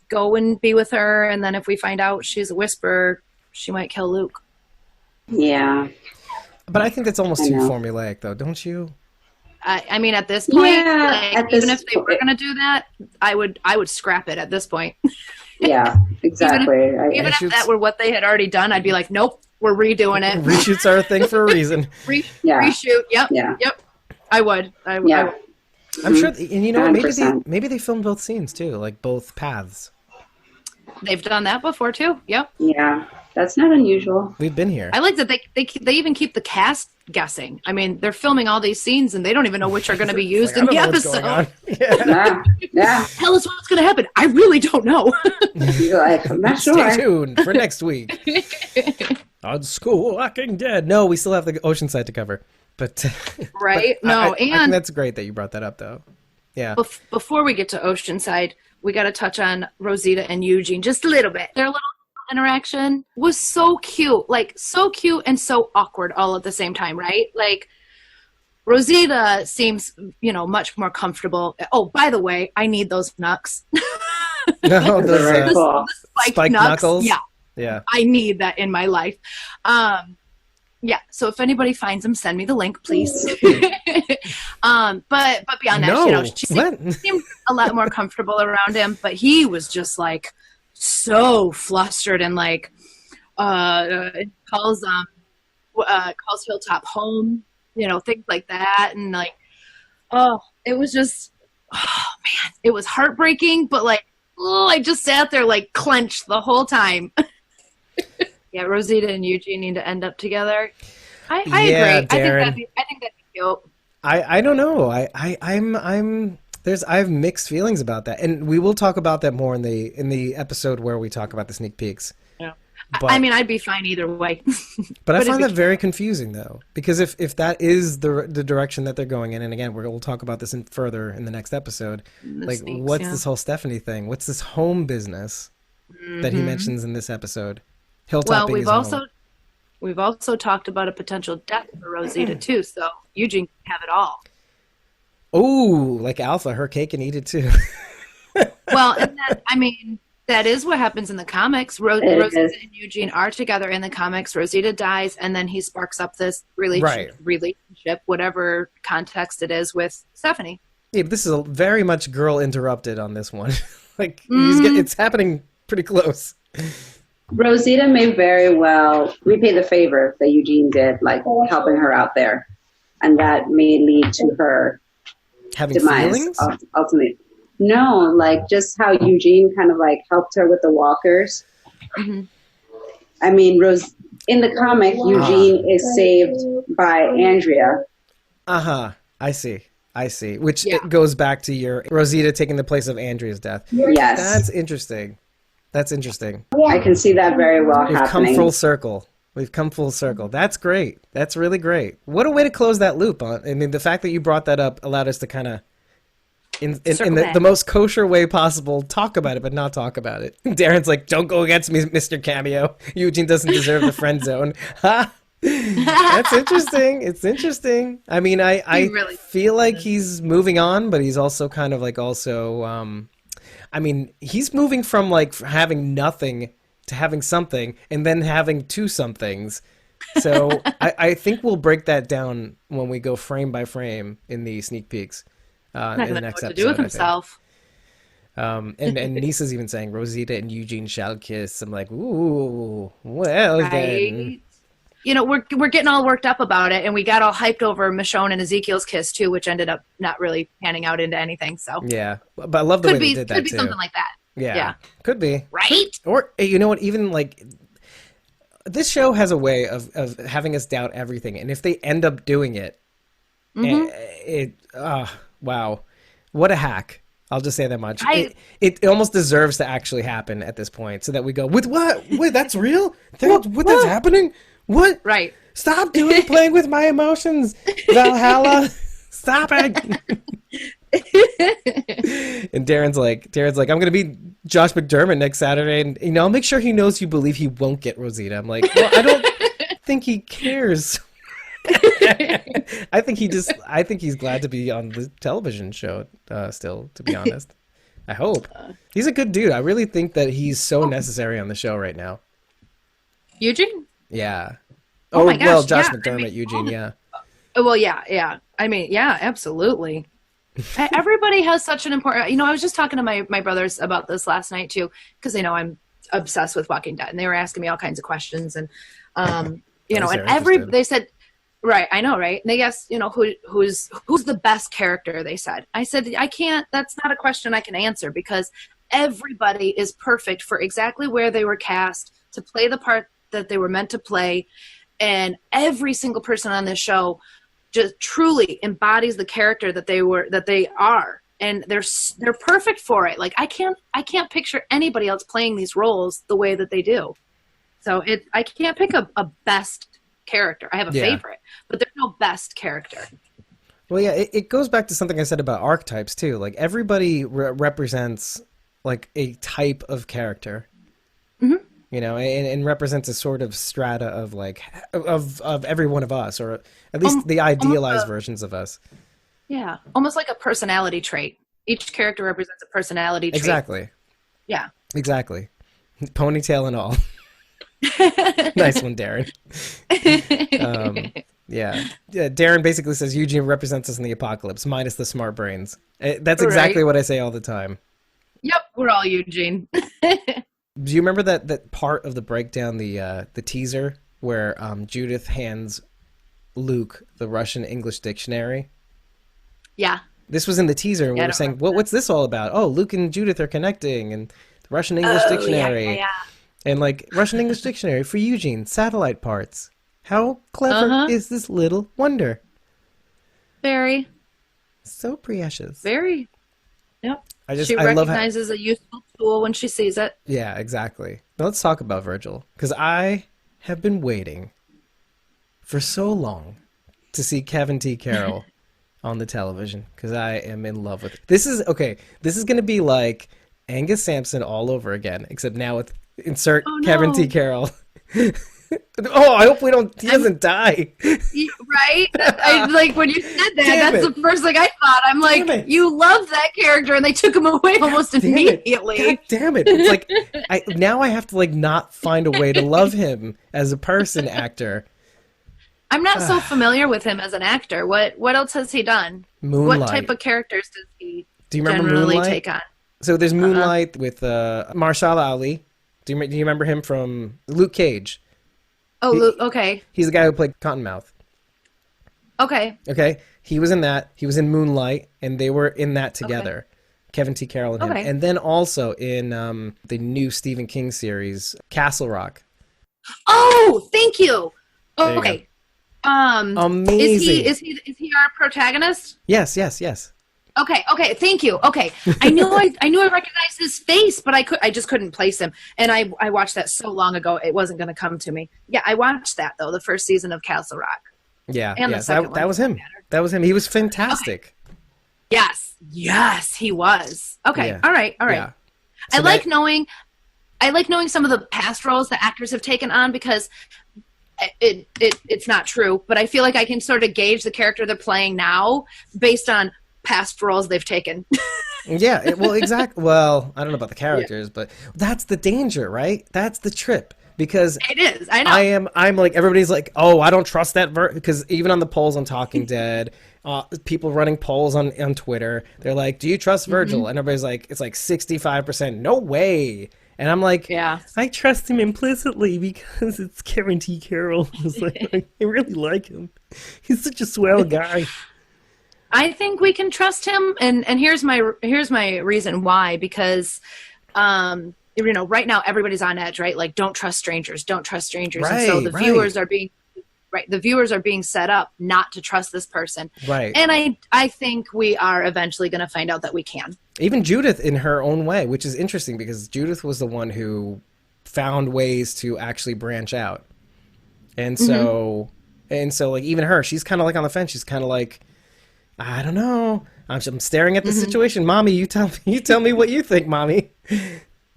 go and be with her, and then if we find out she's a whisperer, she might kill Luke. Yeah, but I think that's almost too formulaic, though, don't you? I mean, at this point, even if they were going to do that, I would scrap it at this point. Yeah, exactly. Even if that were what they had already done, I'd be like, nope, we're redoing it. Reshoots are a thing for a reason. Reshoot. Yep. Yeah. Yep. I would. Yeah. I'm sure, and maybe they filmed both scenes too, like both paths. They've done that before too. Yep. Yeah, that's not unusual. We've been here. I like that they even keep the cast guessing. I mean, they're filming all these scenes and they don't even know which are going to be used in the episode. Yeah. Tell us what's going to happen. I really don't know. You're like, I'm not sure. Stay tuned for next week on SQUAWKING DEAD. No, we still have the Oceanside to cover, but right. But I think that's great that you brought that up, though. Yeah. Before we get to Oceanside, we got to touch on Rosita and Eugene just a little bit. Their little interaction was so cute, and so awkward all at the same time, right? Like, Rosita seems, much more comfortable. Oh, by the way, I need those knucks. The spike knuckles. Yeah. I need that in my life. Yeah. So if anybody finds them, send me the link, please. But beyond that, she seemed a lot more comfortable around him. But he was just like so flustered and like calls Hilltop home, things like that, and like, it was just, man, it was heartbreaking. But like, I just sat there like clenched the whole time. Yeah, Rosita and Eugene need to end up together. I agree. Darren. I think that'd be cute. I don't know. I have mixed feelings about that, and we will talk about that more in the episode where we talk about the sneak peeks. Yeah. But, I mean, I'd be fine either way. but I find that very confusing, though, because if that is the direction that they're going in, and again, we'll talk about this further in the next episode. What's this whole Stephanie thing? What's this home business that he mentions in this episode? Hilltop being his home. We've also talked about a potential death for Rosita too, so Eugene can have it all. Oh, like Alpha, her cake and eat it too. Well, and that is what happens in the comics. Rosita and Eugene are together in the comics. Rosita dies, and then he sparks up this relationship, whatever context it is, with Stephanie. Yeah, but this is very much girl interrupted on this one. It's happening pretty close. Rosita may very well repay the favor that Eugene did, like helping her out there. And that may lead to her having demise, feelings? Ultimately. No, like just how Eugene kind of like helped her with the walkers. Mm-hmm. I mean, in the comic, Eugene is saved by Andrea. I see. Which it goes back to your Rosita taking the place of Andrea's death. Yes. That's interesting. That's interesting. I can see that very well We've happening. come full circle. We've come full circle. That's great. That's really great. What a way to close that loop. I mean, the fact that you brought that up allowed us to kind of, in the most kosher way possible, talk about it, but not talk about it. Darren's like, don't go against me, Mr. Cameo. Eugene doesn't deserve the friend zone. Ha! That's interesting. It's interesting. I mean, I really feel like he's moving on, but he's also kind of like I mean, he's moving from like having nothing to having something and then having two somethings. So I think we'll break that down when we go frame by frame in the sneak peeks in the next episode. To do with himself. And Nisa's even saying Rosita and Eugene shall kiss. I'm like, ooh, well then. You know, we're getting all worked up about it, and we got all hyped over Michonne and Ezekiel's kiss too, which ended up not really panning out into anything. So yeah, but I love the way they did that too. Could be something like that. Yeah, could be. Right? Or you know what? Even like this show has a way of having us doubt everything, and if they end up doing it, wow, what a hack! I'll just say that much. It almost deserves to actually happen at this point, so that we go with what? Wait, that's real? That's happening? What? Right. Stop playing with my emotions, Valhalla. Stop it. And Darren's like, I'm gonna be Josh McDermott next Saturday, and I'll make sure he knows you believe he won't get Rosita. I'm like, well, I don't think he cares. I think he's glad to be on the television show still, to be honest. I hope. He's a good dude. I really think that he's so necessary on the show right now. Eugene? Yeah. Oh my gosh, well, Josh yeah. McDermott, Eugene, yeah. Well, yeah. I mean, yeah, absolutely. Everybody has such an important... I was just talking to my brothers about this last night, too, because they know I'm obsessed with Walking Dead, and they were asking me all kinds of questions, and, and they said... Right, I know, right? And they asked, who's the best character, they said. I said, I can't... That's not a question I can answer, because everybody is perfect for exactly where they were cast to play the part that they were meant to play, and every single person on this show just truly embodies the character that they are, and they're perfect for it. Like I can't picture anybody else playing these roles the way that they do. So I can't pick a best character. I have a favorite, but there's no best character. Well, yeah, it goes back to something I said about archetypes too. Like everybody represents like a type of character. Mm-hmm. And represents a sort of strata of like of every one of us, or at least the idealized versions of us. Yeah, almost like a personality trait. Each character represents a personality trait. Exactly. Yeah. Exactly. Ponytail and all. Nice one, Darren. Yeah, Darren basically says Eugene represents us in the apocalypse, minus the smart brains. That's exactly what I say all the time. Yep, we're all Eugene. Do you remember that part of the breakdown, the teaser, where Judith hands Luke the Russian English dictionary? Yeah. This was in the teaser, and we were saying, what's this all about? Oh, Luke and Judith are connecting, and the Russian English dictionary. Yeah. And like, Russian English dictionary for Eugene, satellite parts. How clever is this little wonder? Very. So precious. Very. Yep. She I recognizes a useful tool when she sees it. Yeah, exactly. Now let's talk about Virgil, because I have been waiting for so long to see Kevin T. Carroll on the television, because I am in love with it. This is going to be like Angus Sampson all over again, except now with insert Kevin T. Carroll. I hope he doesn't die. Right? Like when you said that, that's the first thing I thought. I'm like, you love that character, and they took him away almost immediately. God damn it. It's like, now I have to like not find a way to love him as a person actor. I'm not so familiar with him as an actor. What else has he done? Moonlight. What type of characters does he generally Moonlight? Take on? So there's Moonlight with Marshall Ali. Do you remember him from Luke Cage? Oh, okay. He's the guy who played Cottonmouth. Okay. Okay. He was in that. He was in Moonlight, and they were in that together. Okay. Kevin T. Carroll and him. And then also in the new Stephen King series, Castle Rock. Oh, thank you. Okay. Amazing. Is he our protagonist? Yes. Okay. Thank you. Okay. I knew I recognized his face, but I just couldn't place him. And I watched that so long ago, it wasn't going to come to me. Yeah, I watched that though, the first season of Castle Rock. Yeah, and the second that was him. That was him. He was fantastic. Okay. Yes, he was. Okay, Yeah. all right. Yeah. I So like knowing some of the past roles that actors have taken on because it's not true, but I feel like I can sort of gauge the character they're playing now based on past roles they've taken. Yeah, well, exactly. Well, I don't know about the characters, but that's the danger, right? That's the trip. Because it is, I know. I'm like, everybody's like, oh, I don't trust that because even on the polls on Talking Dead, people running polls on Twitter, they're like, do you trust Virgil? And everybody's like, it's like 65%, no way. And I'm like, yeah, I trust him implicitly because it's Carroll. It's like, I really like him. He's such a swell guy. I think we can trust him, and here's my reason why, because right now everybody's on edge, right? Like, don't trust strangers. Right, and so the viewers are being set up not to trust this person. Right. And I think we are eventually going to find out that we can. Even Judith in her own way, which is interesting because Judith was the one who found ways to actually branch out. And so like even her, she's kind of like on the fence. She's kind of like, I don't know. I'm staring at the situation. Mommy, you tell me what you think, Mommy.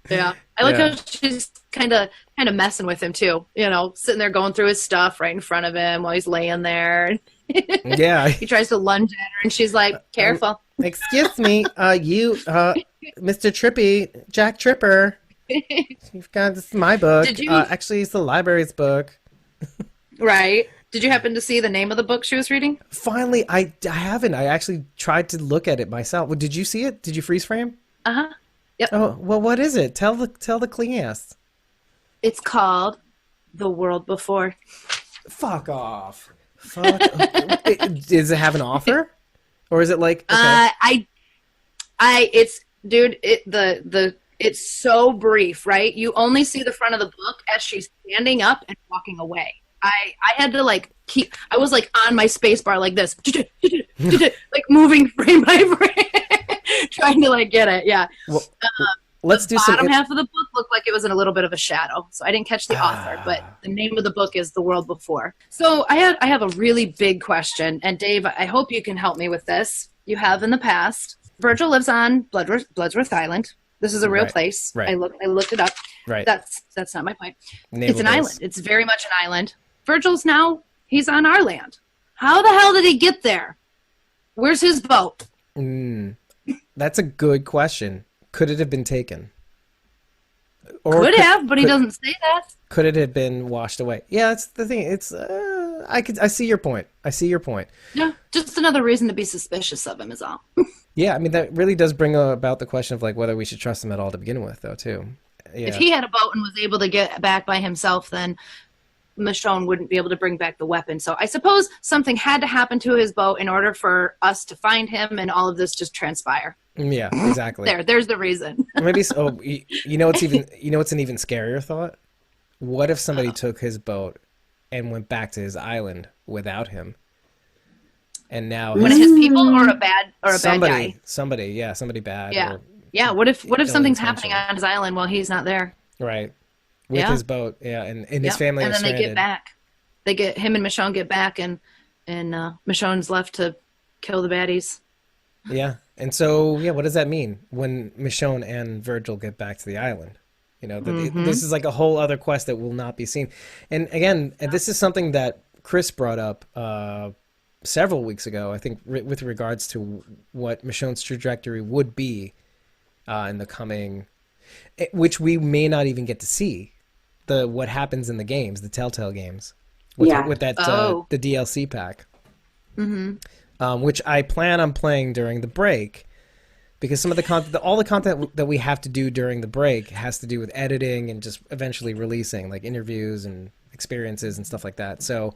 Yeah. I like how she's kind of messing with him too, sitting there going through his stuff right in front of him while he's laying there. Yeah. He tries to lunge at her and she's like, careful. Excuse me, Mr. Trippy, Jack Tripper. You've got, this is my book. Actually, it's the library's book. Right. Did you happen to see the name of the book she was reading? Finally, I haven't. I actually tried to look at it myself. Well, did you see it? Did you freeze frame? Uh-huh. Yep. Oh, well, what is it? Tell the class. It's called The World Before. Fuck off. Does it have an author? Or is it like, okay. It's so brief, right? You only see the front of the book as she's standing up and walking away. I had to I was like on my space bar like this, like moving frame by frame, trying to get it. Yeah. Well, let's do some. The bottom half of the book looked like it was in a little bit of a shadow, so I didn't catch the author. But the name of the book is The World Before. So I have a really big question, and Dave, I hope you can help me with this. You have in the past. Virgil lives on Bloodsworth Island. This is a real place. Right. I looked it up. Right. That's not my point. Naval it's an base. Island. It's very much an island. Virgil's he's on our land. How the hell did he get there? Where's his boat? That's a good question. Could it have been taken? Or could have, but he doesn't say that. Could it have been washed away? Yeah, that's the thing. It's I see your point. Yeah, just another reason to be suspicious of him is all. Yeah, I mean that really does bring about the question of whether we should trust him at all to begin with, though, too. Yeah. If he had a boat and was able to get back by himself, then Michonne wouldn't be able to bring back the weapon. So I suppose something had to happen to his boat in order for us to find him, and all of this just transpire. Yeah, exactly. There's the reason. Maybe so. You know what's an even scarier thought? What if somebody took his boat and went back to his island without him? And now one of his people or a bad guy? Somebody bad. Yeah. What if something's happening on his island while he's not there? Right. With his boat, and his family and is then stranded. they get back. Him and Michonne get back, and Michonne's left to kill the baddies. Yeah, and so what does that mean when Michonne and Virgil get back to the island? This is like a whole other quest that will not be seen. And again, this is something that Chris brought up several weeks ago, I think, with regards to what Michonne's trajectory would be in the coming, which we may not even get to see. What happens in the games, the Telltale games, with that the DLC pack, which I plan on playing during the break, because some of the content, all the content that we have to do during the break has to do with editing and just eventually releasing, like interviews and experiences and stuff like that. So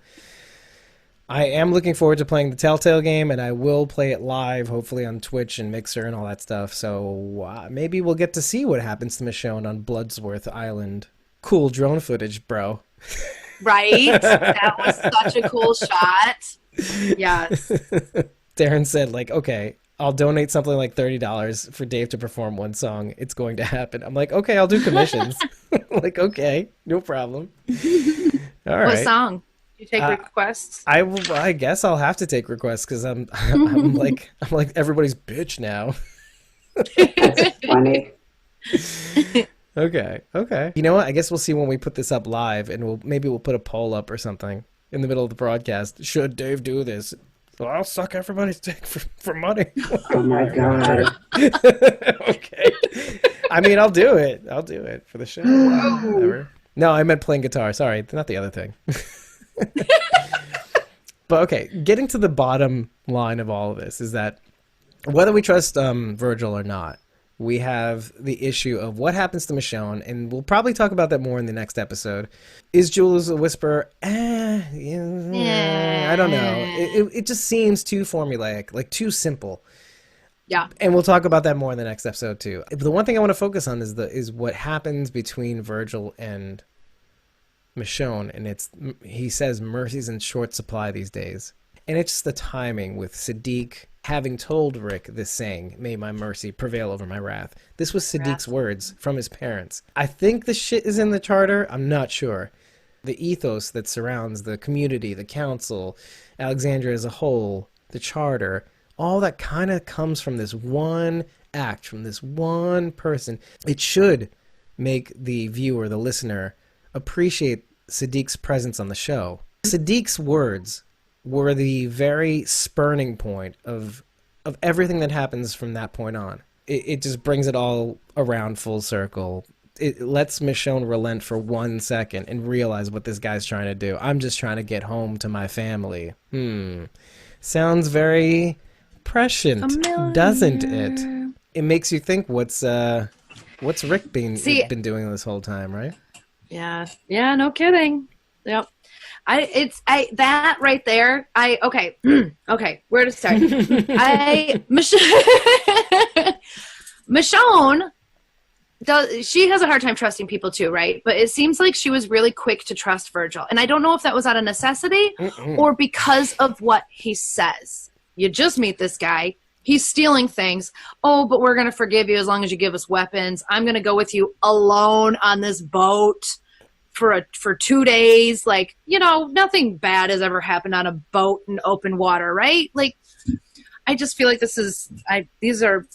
I am looking forward to playing the Telltale game, and I will play it live, hopefully on Twitch and Mixer and all that stuff. So maybe we'll get to see what happens to Michonne on Bloodsworth Island. Cool drone footage, bro. Right? That was such a cool shot. Yes. Darren said, okay, I'll donate something like $30 for Dave to perform one song. It's going to happen. I'm like, okay, I'll do commissions. Like, okay, no problem. All right. What song? You take requests? I guess I'll have to take requests because I'm like everybody's bitch now. That's funny. Okay. You know what? I guess we'll see when we put this up live, and maybe we'll put a poll up or something in the middle of the broadcast. Should Dave do this? Well, I'll suck everybody's dick for money. Oh my god. Okay. I mean, I'll do it. I'll do it for the show. Whatever. No, I meant playing guitar. Sorry, not the other thing. But okay, getting to the bottom line of all of this is that whether we trust Virgil or not, we have the issue of what happens to Michonne, and we'll probably talk about that more in the next episode. Is Jules a whisperer? I don't know. It just seems too formulaic, like too simple. Yeah. And we'll talk about that more in the next episode too. But the one thing I want to focus on is what happens between Virgil and Michonne, and he says mercy's in short supply these days. And it's the timing with Siddiq having told Rick this saying, may my mercy prevail over my wrath. This was Siddiq's words from his parents. I think the shit is in the charter. I'm not sure. The ethos that surrounds the community, the council, Alexandria as a whole, the charter, all that kind of comes from this one act, from this one person. It should make the viewer, the listener, appreciate Siddiq's presence on the show. Siddiq's words were the very spurning point of everything that happens from that point on. It just brings it all around full circle. It lets Michonne relent for 1 second and realize what this guy's trying to do. I'm just trying to get home to my family. Sounds very prescient, doesn't it? It makes you think, what's Rick been doing this whole time, right? Yeah, no kidding. Yep. That right there. Okay, where to start? Michonne she has a hard time trusting people too, right? But it seems like she was really quick to trust Virgil, and I don't know if that was out of necessity or because of what he says. You just meet this guy. He's stealing things. Oh, but we're going to forgive you as long as you give us weapons. I'm going to go with you alone on this boat for 2 days. Like, nothing bad has ever happened on a boat in open water, right? Like, I just feel like these are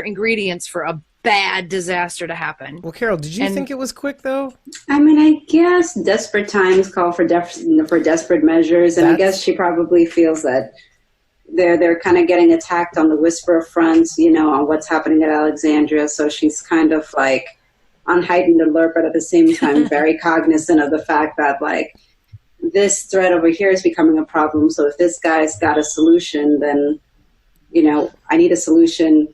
ingredients for a bad disaster to happen. Well, Carroll, did you think it was quick though? I mean, I guess desperate times call for desperate measures, and I guess she probably feels that they're kind of getting attacked on the whisperer front, on what's happening at Alexandria. So she's kind of like on heightened alert, but at the same time very cognizant of the fact that like this threat over here is becoming a problem. So if this guy's got a solution, then I need a solution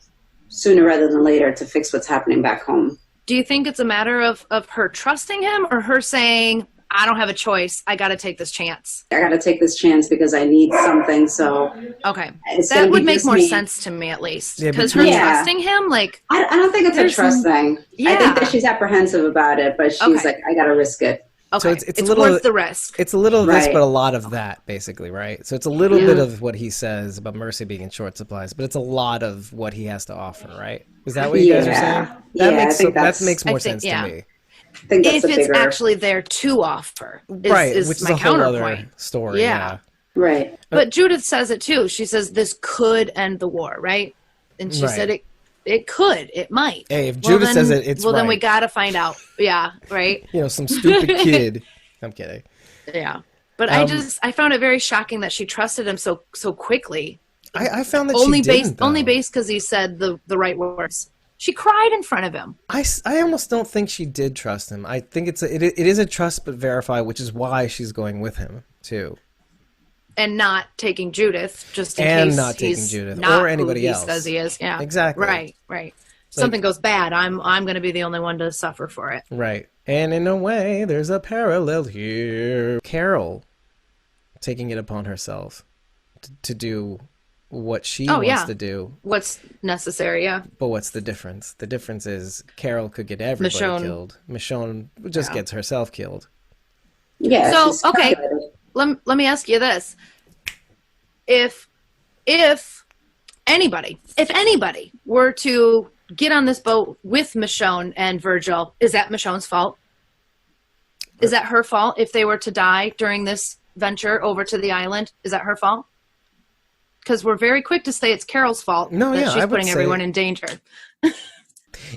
sooner rather than later to fix what's happening back home. Do you think it's a matter of her trusting him or her saying, I don't have a choice, I got to take this chance? I got to take this chance because I need something. So okay, that would make more sense to me, at least, because her trusting him, like, I don't think it's a trust thing. Yeah. I think that she's apprehensive about it, but she's like, I got to risk it. Okay, so it's a little, worth the risk. It's a little of this, but a lot of that, basically, right? So it's a little bit of what he says about mercy being in short supplies, but it's a lot of what he has to offer, right? Is that what you guys are saying? That makes more sense to me. I think that's if it's actually there to offer, is which is my a whole counterpoint. Other story. Yeah, right. But Judith says it too. She says this could end the war, right? And she said it could, it might. Hey, if Judith says it, it's then we gotta find out. Yeah, right. Some stupid kid. I'm kidding. Yeah, but I found it very shocking that she trusted him so quickly. I found that only based because he said the right words. She cried in front of him. I almost don't think she did trust him. I think it is a trust but verify, which is why she's going with him too. And not taking Judith, just in case not taking Judith not or anybody else. He says he is. Yeah, exactly. Right. Something goes bad, I'm going to be the only one to suffer for it. Right. And in a way, there's a parallel here. Carroll taking it upon herself to do what she wants to do. What's necessary, yeah. But what's the difference? The difference is Carroll could get everybody killed. Michonne just gets herself killed. Yeah. So, okay, let me ask you this. If anybody, if anybody were to get on this boat with Michonne and Virgil, is that Michonne's fault? Is that her fault if they were to die during this venture over to the island? Is that her fault? Because we're very quick to say it's Carol's fault that she's putting everyone in danger.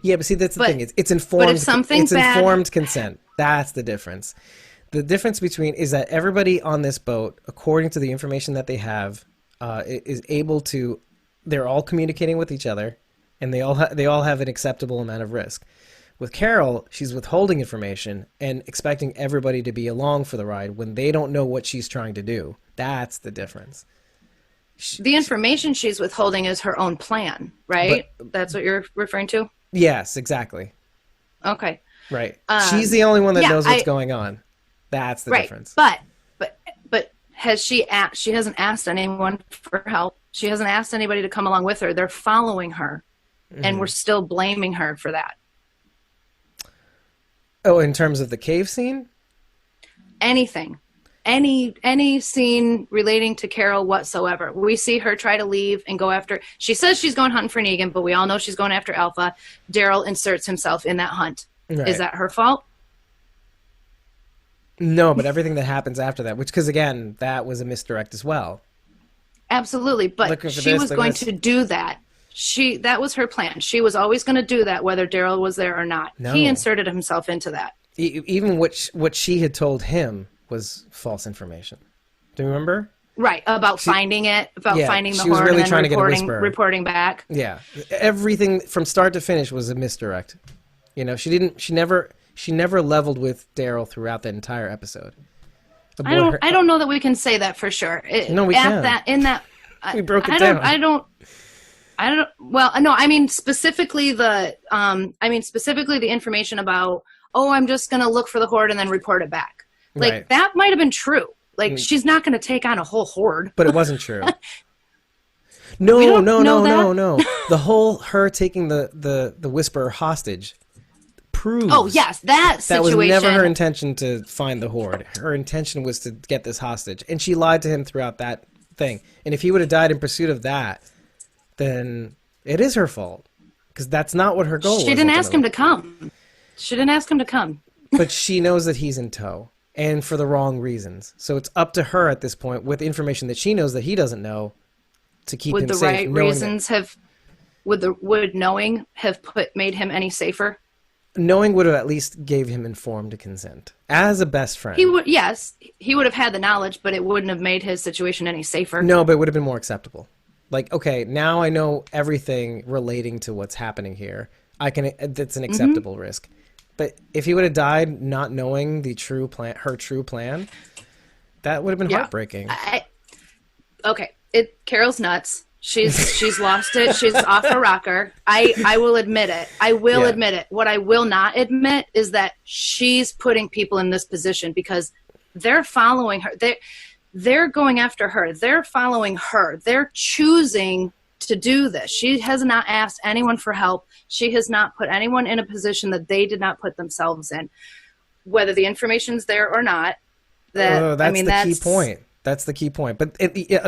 Yeah, but see, that's the thing. It's informed. But if something bad, informed consent. That's the difference. The difference between is that everybody on this boat, according to the information that they have, is able to. They're all communicating with each other, and they all have an acceptable amount of risk. With Carroll, she's withholding information and expecting everybody to be along for the ride when they don't know what she's trying to do. That's the difference. The information she's withholding is her own plan, right? That's what you're referring to? Yes, exactly. Okay. Right. She's the only one that knows what's going on. That's the difference. But has she hasn't asked anyone for help. She hasn't asked anybody to come along with her. They're following her, and we're still blaming her for that. Oh, in terms of the cave scene? Anything. Any scene relating to Carroll whatsoever. We see her try to leave and go after. She says she's going hunting for Negan, but we all know she's going after Alpha. Daryl inserts himself in that hunt. Right. Is that her fault? No, but everything that happens after that, because again, that was a misdirect as well. Absolutely, but she was going to do that. That was her plan. She was always going to do that, whether Daryl was there or not. No. He inserted himself into that. Even what she had told him was false information. Do you remember? Right, about finding it, finding the horn, really and then reporting back. Yeah, everything from start to finish was a misdirect. You know, she never leveled with Daryl throughout that entire episode. I don't know that we can say that for sure. No, we can. We broke it down. I don't. Well, no. I mean specifically the information about. Oh, I'm just gonna look for the horde and then report it back. Like that might have been true. Like she's not gonna take on a whole horde. But it wasn't true. No. The whole her taking the Whisperer hostage proves. Oh yes, that situation. That was never her intention to find the horde. Her intention was to get this hostage, and she lied to him throughout that thing. And if he would have died in pursuit of that, then it is her fault because that's not what her goal was. She didn't ask him to come. She didn't ask him to come. But she knows that he's in tow, and for the wrong reasons. So it's up to her at this point, with information that she knows that he doesn't know, to keep him safe. Would the right reasons would knowing have made him any safer? Knowing would have at least gave him informed consent as a best friend. He would have had the knowledge, but it wouldn't have made his situation any safer. No, but it would have been more acceptable. Like, okay, now I know everything relating to what's happening here. That's an acceptable risk. But if he would have died not knowing the true plan, her true plan, that would have been heartbreaking. Carol's nuts. She's lost it. She's off her rocker. I will admit it. I will admit it. What I will not admit is that she's putting people in this position because they're following her. They're going after her. They're following her. They're choosing to do this. She has not asked anyone for help. She has not put anyone in a position that they did not put themselves in, whether the information's there or not. That's the key point. That's the key point. But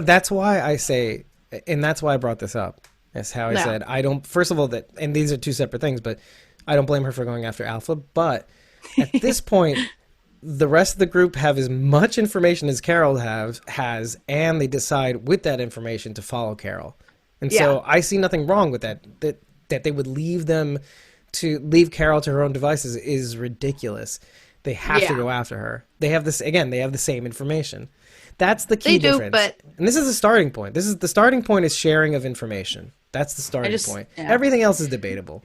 that's why I say, and that's why I brought this up. That's how I said, I don't, first of all, and these are two separate things, but I don't blame her for going after Alpha. But at this point, the rest of the group have as much information as Carroll has, and they decide with that information to follow Carroll. And so I see nothing wrong with that. That they would leave Carroll to her own devices is ridiculous. They have to go after her. They have this again. They have the same information. That's the key difference. And this is the starting point. The starting point is sharing of information. That's the starting point. Yeah. Everything else is debatable.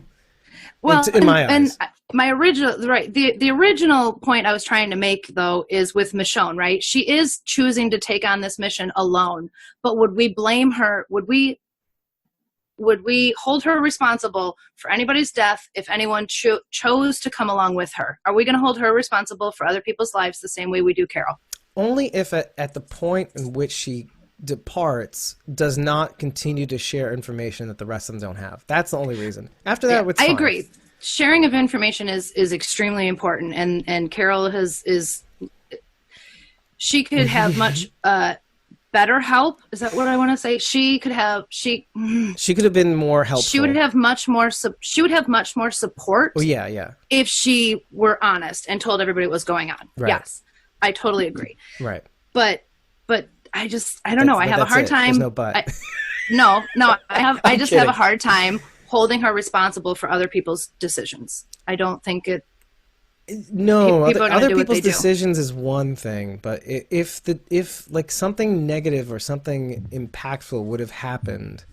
Well, in my eyes. And my original the original point I was trying to make though is with Michonne, right? She is choosing to take on this mission alone. But would we blame her? Would we hold her responsible for anybody's death if anyone chose to come along with her? Are we going to hold her responsible for other people's lives the same way we do Carroll? Only if at the point in which she departs does not continue to share information that the rest of them don't have. That's the only reason. After that, it's fine. I agree. Sharing of information is extremely important, and Carroll she could have much better help. Is that what I want to say? She could have been more helpful. She would have much more support. Oh yeah. If she were honest and told everybody what was going on. Right. Yes. I totally agree. Right. But I don't know. I have a hard time. There's no but. I just have a hard time holding her responsible for other people's decisions. I don't think it. No, other people's decisions is one thing, but if like something negative or something impactful would have happened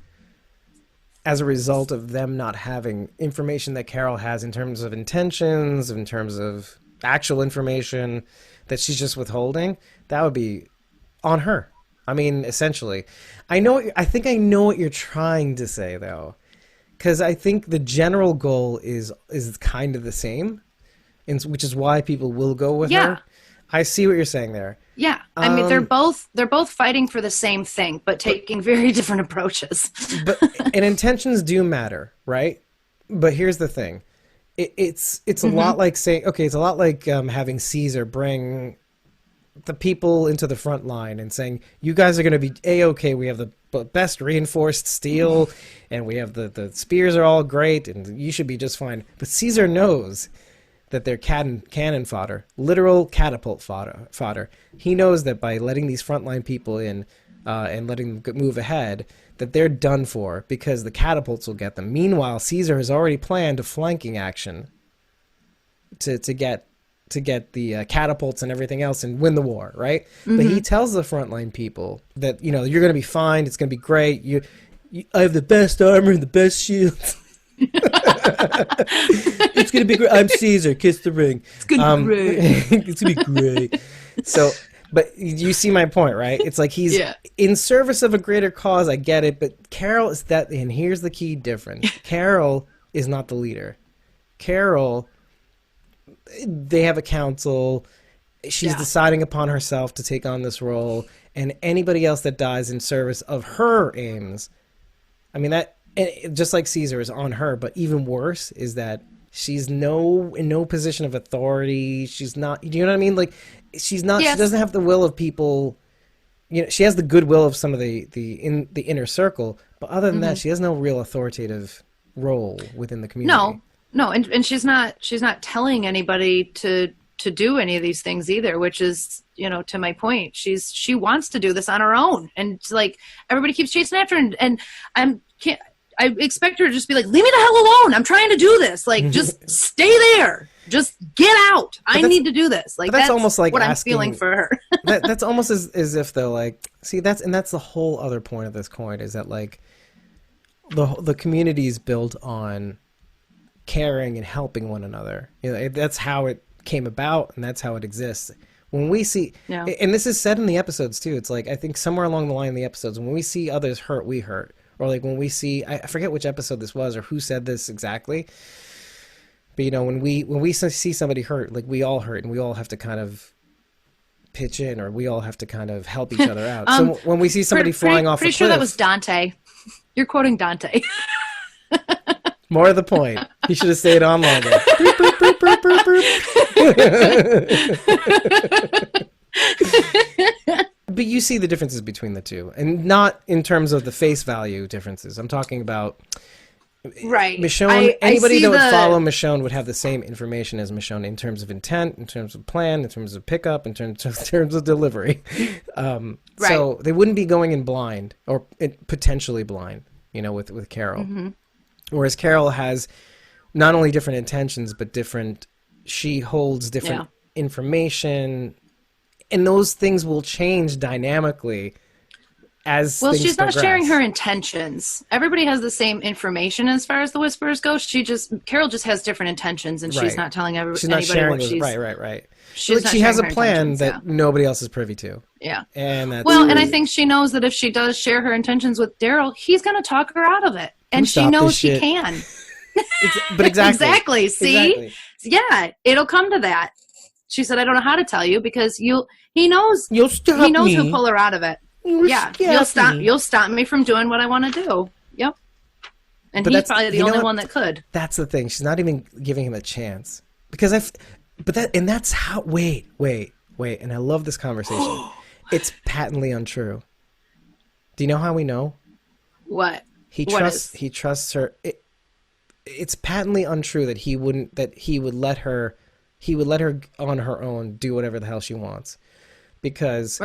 as a result of them not having information that Carroll has in terms of intentions, in terms of actual information that she's just withholding, that would be on her. I mean, essentially. I think I know what you're trying to say, though, because I think the general goal is kind of the same. Which is why people will go with her. I see what you're saying there. Yeah, I mean they're both fighting for the same thing, but taking very different approaches. And intentions do matter, right? But here's the thing: it's a lot like saying, okay, it's a lot like having Caesar bring the people into the front line and saying, you guys are going to be A-okay. We have the best reinforced steel, and we have the spears are all great, and you should be just fine. But Caesar knows that they're cannon fodder, literal catapult fodder. He knows that by letting these frontline people in and letting them move ahead, that they're done for because the catapults will get them. Meanwhile, Caesar has already planned a flanking action to get the catapults and everything else and win the war, right? Mm-hmm. But he tells the frontline people that, you're going to be fine. It's going to be great. I have the best armor and the best shields. It's gonna be great. I'm Caesar. Kiss the ring. It's gonna be great. It's gonna be great. So, but you see my point, right? It's like he's in service of a greater cause. I get it, but Carroll is that, and here's the key difference. Carroll is not the leader. Carroll, they have a council. She's deciding upon herself to take on this role, and anybody else that dies in service of her aims. I mean that. And just like Caesar is on her, but even worse is that she's in no position of authority. She's not, you know what I mean? Like she's not, she doesn't have the will of people. She has the goodwill of some of the inner circle, but other than that, she has no real authoritative role within the community. No, and she's not telling anybody to do any of these things either, which is, to my point, she wants to do this on her own, and like everybody keeps chasing after her, and I expect her to just be like, leave me the hell alone. I'm trying to do this. Like, just stay there. Just get out. I need to do this. Like, that's almost like what I'm feeling for her. That's almost as if they're like, see, that's the whole other point of this coin is that like the community is built on caring and helping one another. That's how it came about, and that's how it exists. When we see, and this is said in the episodes too, it's like, I think somewhere along the line in the episodes, when we see others hurt, we hurt. Or like when we see, I forget which episode this was or who said this exactly, but when we see somebody hurt, like we all hurt, and we all have to kind of pitch in, or we all have to kind of help each other out. So when we see somebody flying off a cliff, pretty sure that was Dante. You're quoting Dante. More to the point, he should have stayed on longer. Boop, boop, boop, boop, boop, boop. But you see the differences between the two, and not in terms of the face value differences. I'm talking about Michonne. Anybody that would follow Michonne would have the same information as Michonne in terms of intent, in terms of plan, in terms of pickup, in terms of delivery. So they wouldn't be going in blind or potentially blind, with Carroll. Mm-hmm. Whereas Carroll has not only different intentions, but she holds different information. And those things will change dynamically as she's progress. Not sharing her intentions. Everybody has the same information as far as the Whisperers go. Carroll just has different intentions, and she's not telling anybody what she's... Right. She has a plan that nobody else is privy to. Yeah. And that's and I think she knows that if she does share her intentions with Daryl, he's going to talk her out of it. And she knows she can. But exactly. See? Exactly. Yeah, it'll come to that. She said, I don't know how to tell you because he knows who'll pull her out of it. You'll stop me from doing what I want to do. Yep. And he's probably the only one that could. That's the thing. She's not even giving him a chance. Because that's how, wait. And I love this conversation. It's patently untrue. Do you know how we know? What? He trusts her. It's patently untrue that he would let her on her own do whatever the hell she wants, because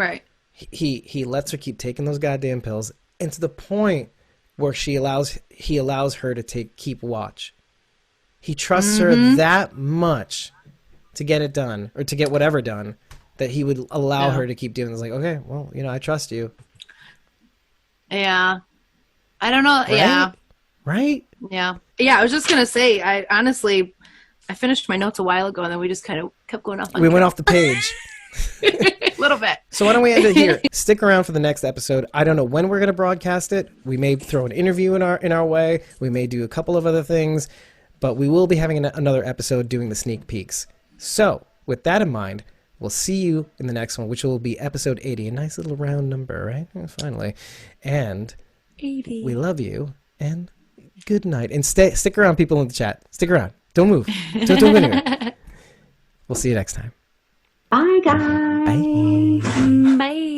he lets her keep taking those goddamn pills, and to the point where he allows her to keep watch. He trusts her that much to get it done, or to get whatever done, that he would allow her to keep doing it. It's like, okay, well, I trust you. Yeah. I don't know. Right? Yeah. Right? Yeah. Yeah, I was just going to say, I finished my notes a while ago, and then we just kind of kept going off on We went off the page. a little bit. So why don't we end it here? Stick around for the next episode. I don't know when we're going to broadcast it. We may throw an interview in our way. We may do a couple of other things, but we will be having another episode doing the sneak peeks. So with that in mind, we'll see you in the next one, which will be episode 80. A nice little round number, right? Finally. And 80. We love you, and good night. And stick around, people in the chat. Stick around. Don't move. Don't go anywhere. We'll see you next time. Bye, guys. Bye. Bye.